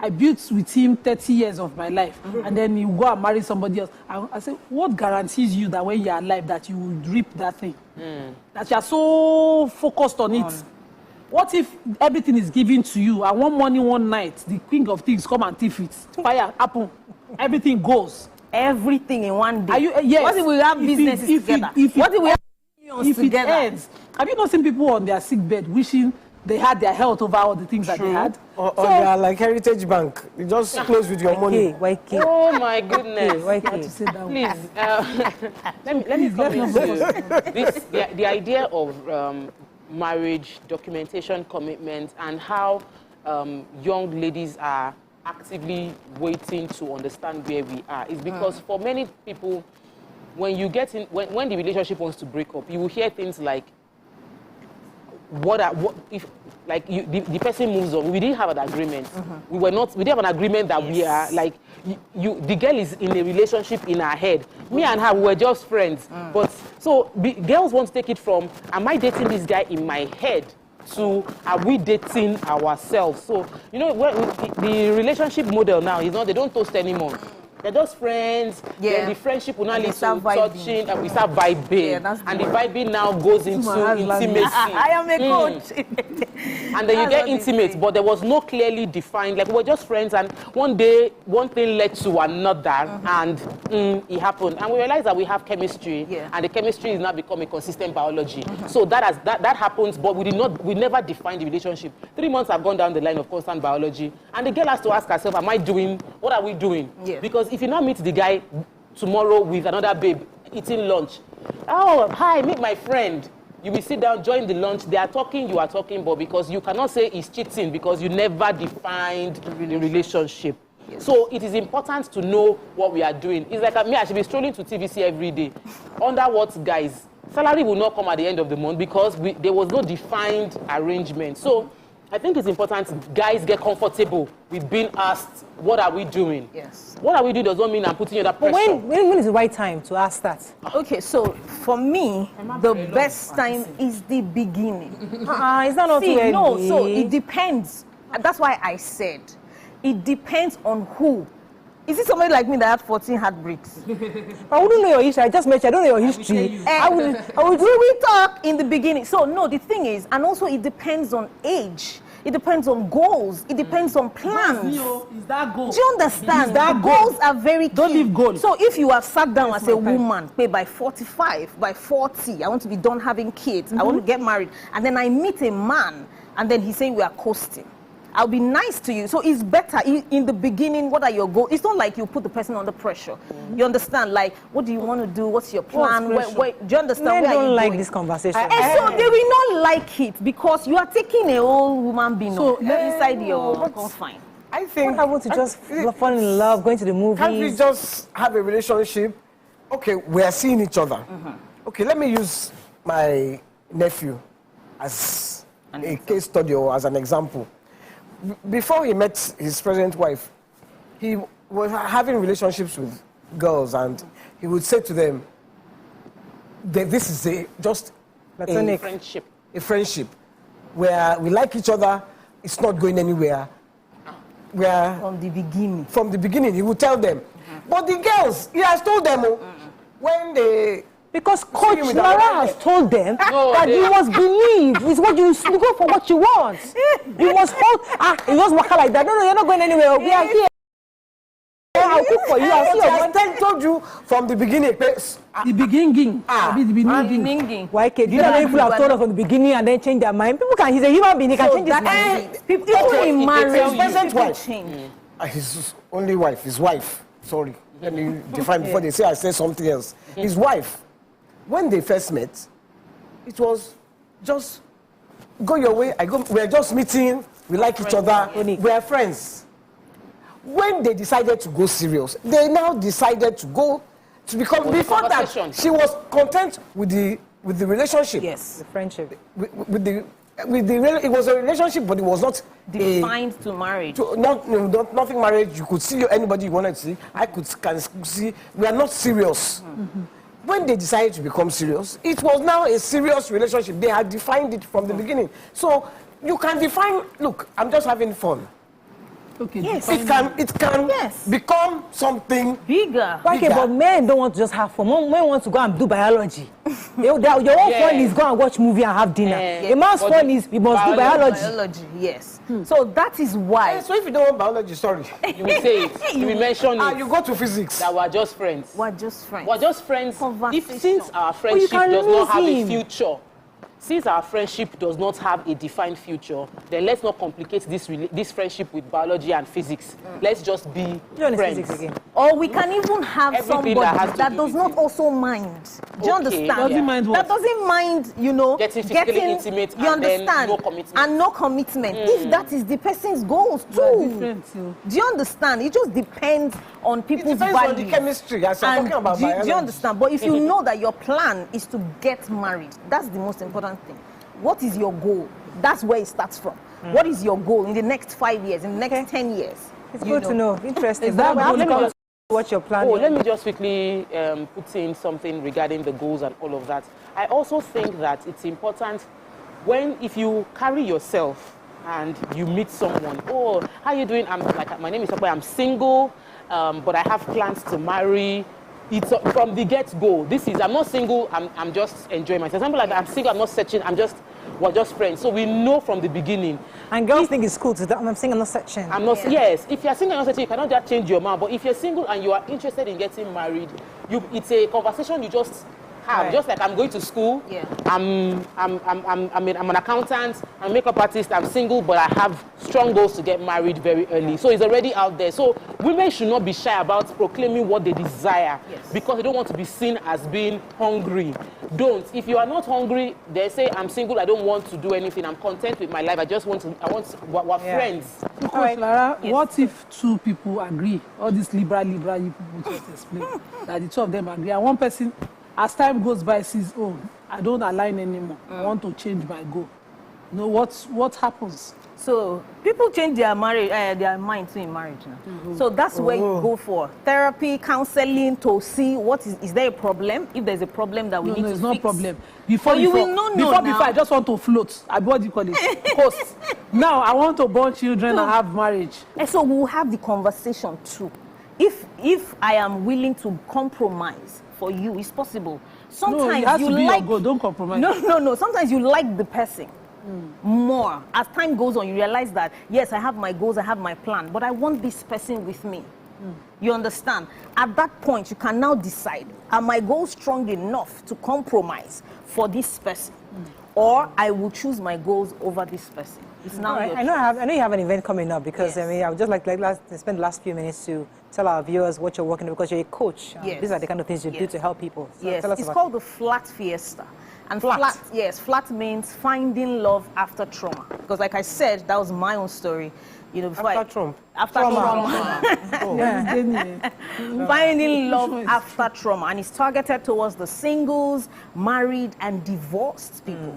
I built with him 30 years of my life, and then you go and marry somebody else. I say, what guarantees you that when you're alive that you will reap that thing? That you're so focused on it. What if everything is given to you, and one morning, one night, the king of things come and thief it? Fire happen, everything goes. Everything in one day. Are you, yes. What if we have businesses together? What if we have millions together? It ends? Have you not seen people on their sick bed wishing they had their health over all the things that they had? Or they are like Heritage Bank. You just close with your money. Oh my goodness. Please, let me come into the idea of marriage, documentation, commitment, and how young ladies are actively waiting to understand where we are. Is because for many people, when you get in, when the relationship wants to break up, you will hear things like, if the person moves on? We didn't have an agreement. We didn't have an agreement that we are like the girl is in a relationship in her head. Me and her, we were just friends. But so girls want to take it from, am I dating this guy in my head, to are we dating ourselves? So you know, the relationship model now is not, they don't toast anymore. They're just friends. Then the friendship will not lead to touching, and we start vibing. And the vibing now goes into intimacy. I am a coach. And then you get intimate, but there was no clearly defined, like we were just friends, and one day, one thing led to another, and it happened. And we realized that we have chemistry, and the chemistry is now becoming consistent biology. So that happens, but we never defined the relationship. 3 months have gone down the line of constant biology, and the girl has to ask herself, what are we doing? Because if you now meet the guy tomorrow with another babe eating lunch, oh, hi, meet my friend. You will sit down, join the lunch, they are talking, you are talking, but because you cannot say it's cheating because you never defined the relationship. So it is important to know what we are doing. It's like me, I should be strolling to TVC every day. Under what, guys? Salary will not come at the end of the month because there was no defined arrangement. So I think it's important guys get comfortable with being asked, what are we doing? Yes. What are we doing does not mean I'm putting you under pressure. But when is the right time to ask that? Okay, so for me, the best time is the beginning. It's not too early. No, so it depends. That's why I said it depends on who. Is it somebody like me that had 14 heartbreaks? I wouldn't know your history. I just met you. I don't know your history. I would we talk in the beginning. So no, the thing is, and also it depends on age. It depends on goals. It depends on plans. Is that goal? Do you understand? The goals are very key. Don't leave goals. So if you have sat down as a woman, by 45, by 40, I want to be done having kids, I want to get married, and then I meet a man, and then he's saying we are coasting. I'll be nice to you. So it's better in the beginning. What are your goals? It's not like you put the person under pressure. You understand? Like, what do you want to do? What's your plan? Do you understand? Men where don't are you like going? this conversation. And so they will not like it because you are taking a whole woman being inside your confine. I think. What happened to just fall in love, going to the movies? Can't we just have a relationship? Okay, we are seeing each other. Okay, let me use my nephew as a case study or as an example. Before he met his present wife, he was having relationships with girls, and he would say to them, this is just a friendship where we like each other, it's not going anywhere. From the beginning. He would tell them. But the girls, he has told them when they... Because Coach Lara has told them that you must believe. It's what you go for what you want. You must hold. It was work like that. No, you're not going anywhere. We are here. I'll cook for you. I told you from the beginning. The beginning. The beginning. Why can't you know people have told us from the beginning and then change their mind? People can. He's a human being. He can change his mind. People in marriage, his present wife, his only wife, his wife. Sorry, let me define before they say I say something else. His wife. When they first met, it was just go your way, I go. We're just meeting. We like each other. We're friends. When they decided to go serious, they now decided to go to become. Before that, she was content with the relationship. Yes, the friendship. It was a relationship, but it was not defined to marriage. Nothing marriage. You could see anybody you wanted to see. I can see. We are not serious. When they decided to become serious, it was now a serious relationship. They had defined it from the beginning. So you can define, look, I'm just having fun. Okay, yes. It can become something bigger. Okay, but men don't want to just have fun. Men want to go and do biology. Your own fun is go and watch movie and have dinner. A man's fun is we must do biology. Yes. So that is why. So if you don't want biology, sorry. You will say it. You will mention it. You go to physics. That we're just friends. We're just friends. We're just friends. Since our friendship does not have a future. Since our friendship does not have a defined future, then let's not complicate this friendship with biology and physics. Let's just be friends. Again. Or we can even have somebody that does not also mind. Do you understand? Doesn't mind what? That doesn't mind, getting physically intimate and no commitment. And no commitment. If that is the person's goals too. Do you understand? It just depends on people's values. On the chemistry. As I'm talking about biology. Do you understand? But if you know that your plan is to get married, that's the most important thing. What is your goal? That's where it starts from. What is your goal in the next 5 years, in the next 10 years? It's good to know. Interesting. What's your plan? Let me just quickly put in something regarding the goals and all of that. I also think that it's important if you carry yourself and you meet someone, how are you doing? My name is Akwe, I'm single. but I have plans to marry. It's from the get-go. I'm not single, I'm just enjoying myself. Something like I'm single, I'm not searching, we're just friends. So we know from the beginning. And girls think it's cool to I'm single, I'm not searching. Yes, if you're single and not searching, you cannot just change your mind. But if you're single and you are interested in getting married, it's a conversation you just have. Right. Just like I'm going to school, I'm an accountant, I'm a makeup artist, I'm single, but I have strong goals to get married very early. So it's already out there. So women should not be shy about proclaiming what they desire because they don't want to be seen as being hungry. Don't. If you are not hungry, they say, I'm single, I don't want to do anything, I'm content with my life, we're friends. So, Coach Lara, what if two people agree? All these liberal you people just explain that the two of them agree, and one person, as time goes by, says, oh, I don't align anymore. I want to change my goal. You know, what happens? So people change their mind to in marriage now. So that's where you go for therapy, counseling to see what is there a problem. If there's a problem that we need to fix. No, there's no problem. Before I just want to float. What do you call it? Post. Now I want to born children and have marriage. And so we'll have the conversation too. If I am willing to compromise for you, it's possible. Sometimes you like your goal. Don't compromise. No. Sometimes you like the person more. As time goes on, you realize that yes, I have my goals, I have my plan, but I want this person with me. You understand? At that point, you can now decide: are my goals strong enough to compromise for this person, or I will choose my goals over this person? It's now your choice. I know you have an event coming up because I would just like spend the last few minutes to tell our viewers what you're working on because you're a coach. These are the kind of things you do to help people. So tell us it's called the Flat Fiesta. And flat means finding love after trauma. Because like I said, that was my own story. You know, after trauma. Finding love after trauma. And it's targeted towards the singles, married, and divorced people.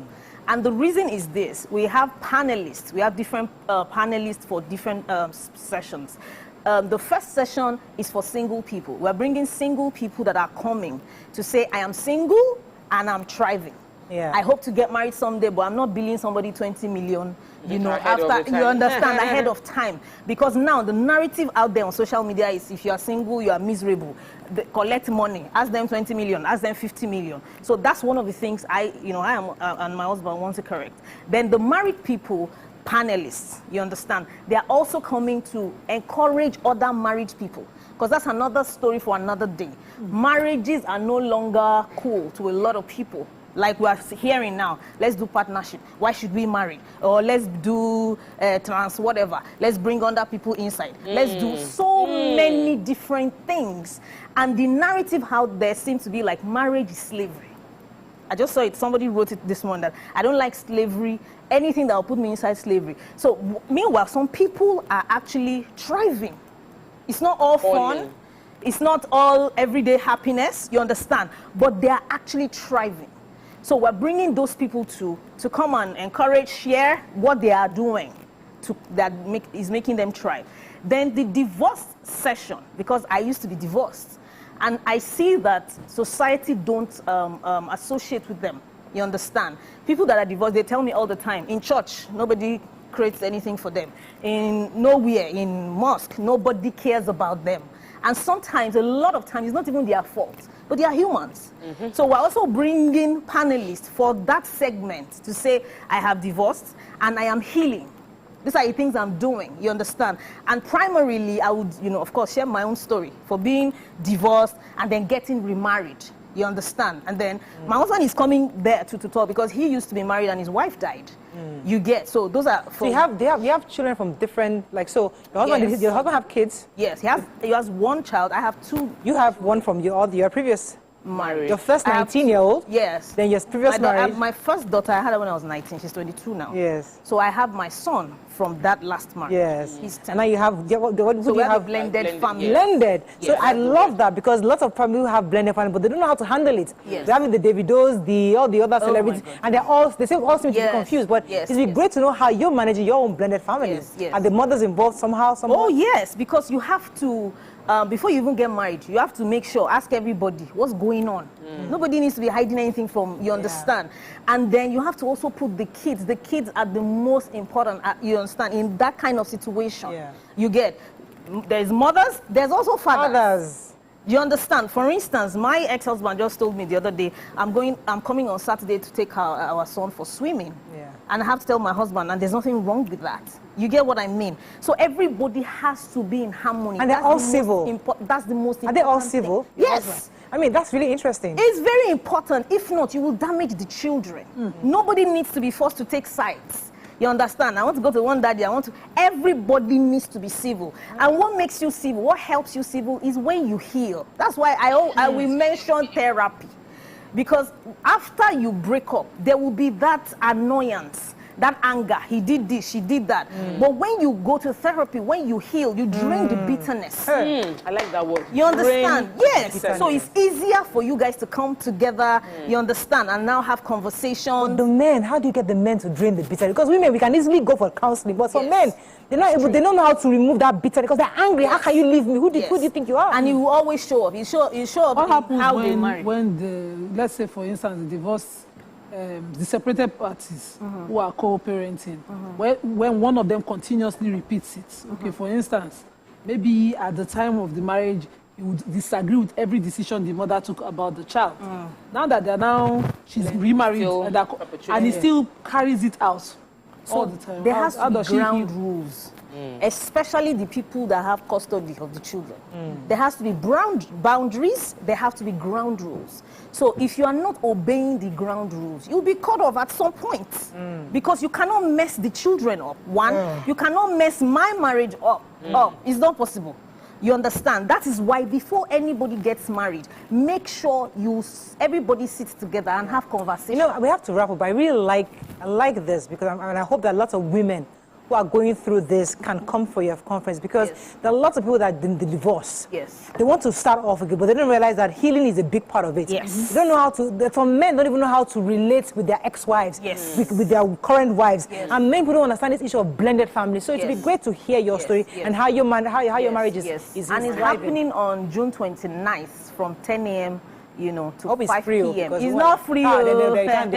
And the reason is this: we have panelists. We have different panelists for different sessions. The first session is for single people. We're bringing single people that are coming to say, I am single and I'm thriving. I hope to get married someday, but I'm not billing somebody 20 million, after, you understand, ahead of time. Because now the narrative out there on social media is if you are single, you are miserable. Collect money, ask them 20 million, ask them 50 million. So that's one of the things I am and my husband want to correct. Then the married people, panelists, you understand, they are also coming to encourage other married people. Because that's another story for another day. Marriages are no longer cool to a lot of people. Like we are hearing now, let's do partnership. Why should we marry? Or let's do trans whatever. Let's bring other people inside. Let's do so many different things. And the narrative out there seems to be like marriage is slavery. I just saw it. Somebody wrote it this morning that I don't like slavery. Anything that will put me inside slavery. So meanwhile, some people are actually thriving. It's not all fun. It's not all everyday happiness. You understand? But they are actually thriving. So we're bringing those people to come and encourage, share what they are doing is making them thrive. Then the divorce session, because I used to be divorced, and I see that society don't associate with them. You understand? People that are divorced, they tell me all the time, in church, nobody creates anything for them. Nowhere, in mosque, nobody cares about them. And sometimes, a lot of times, it's not even their fault, but they are humans. So we're also bringing panelists for that segment to say, I have divorced and I am healing. These are the things I'm doing, you understand? And primarily, I would, of course, share my own story for being divorced and then getting remarried. You understand? And then my husband is coming there to talk because he used to be married and his wife died. You get, so those are... So you have children from different, your husband, your husband have kids? Yes, he has one child. I have two. You have one from your previous marriage. Your first 19-year-old? Yes. Then your previous marriage? My first daughter, I had her when I was 19. She's 22 now. Yes. So I have my son from that last marriage. Yes. He's 10. And now you have, we have a blended family. Blended. Yes. So I love that because lots of families have blended family, but they don't know how to handle it. Yes. They're having the Davidos, all the other celebrities, and they all seem to be confused. But it'd be great to know how you're managing your own blended families. Yes. Are the mothers involved somehow? Oh, yes, because you have to, before you even get married, you have to make sure, ask everybody what's going on. Nobody needs to be hiding anything from you, understand? And then you have to also put the kids. The kids are the most important, you understand, in that kind of situation. You get, There's mothers, there's also fathers. You understand? For instance, my ex-husband just told me the other day, I'm coming on Saturday to take our son for swimming. Yeah. And I have to tell my husband, and there's nothing wrong with that. You get what I mean? So everybody has to be in harmony. And they're all civil. That's the most important. Are they all civil? Yes. I mean, that's really interesting. It's very important. If not, you will damage the children. Nobody needs to be forced to take sides. You understand? I want to go to one daddy. Everybody needs to be civil. And what makes you civil, what helps you civil is when you heal. That's why I will mention therapy. Because after you break up, there will be that annoyance, that anger. He did this, she did that. But when you go to therapy, when you heal, you drain the bitterness. I like that word. You understand? Yes. Bitterness. So it's easier for you guys to come together, you understand, and now have conversations. But the men, how do you get the men to drain the bitterness? Because women, we can easily go for counseling, but some men, they're not able, they don't know how to remove that bitterness because they're angry. How can you leave me? Who do you think you are? And you will always show up. You show up. What happens how they marry. when let's say, for instance, the divorce, the separated parties who are co-parenting, when one of them continuously repeats it. Okay, for instance, maybe at the time of the marriage, you would disagree with every decision the mother took about the child. Now that she's remarried, and he still carries it out all the time. There has to be ground rules. Especially the people that have custody of the children. There has to be boundaries, there have to be ground rules. So if you are not obeying the ground rules, you'll be cut off at some point. Because you cannot mess the children up. You cannot mess my marriage up. It's not possible. You understand? That is why before anybody gets married, make sure everybody sits together and have conversations. You know, we have to wrap up. I like this because I hope that lots of women who are going through this can come for your conference because there are lots of people that did the divorce. They want to start off again, but they don't realize that healing is a big part of it. They don't know how to, some men don't even know how to relate with their ex-wives, with their current wives. And many people don't understand this issue of blended family. So it would be great to hear your story and how your marriage is And it's happening on June 29th from 10 a.m. to 5 p.m. It's not free. You can't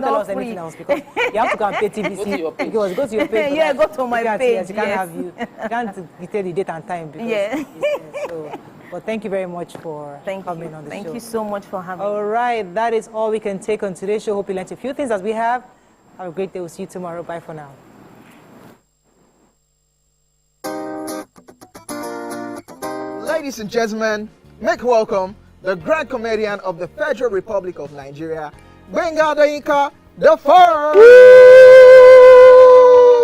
tell us anything else because you have to go and pay TVC. Go to your page. Yeah, go to my page. You can't tell the date and time. But thank you very much for coming on the show. Thank you so much for having me. All right, that is all we can take on today's show. Hope you learned a few things as we have. Have a great day. We'll see you tomorrow. Bye for now. Ladies and gentlemen, make welcome the grand comedian of the Federal Republic of Nigeria, Gbenga Adeyinka the First.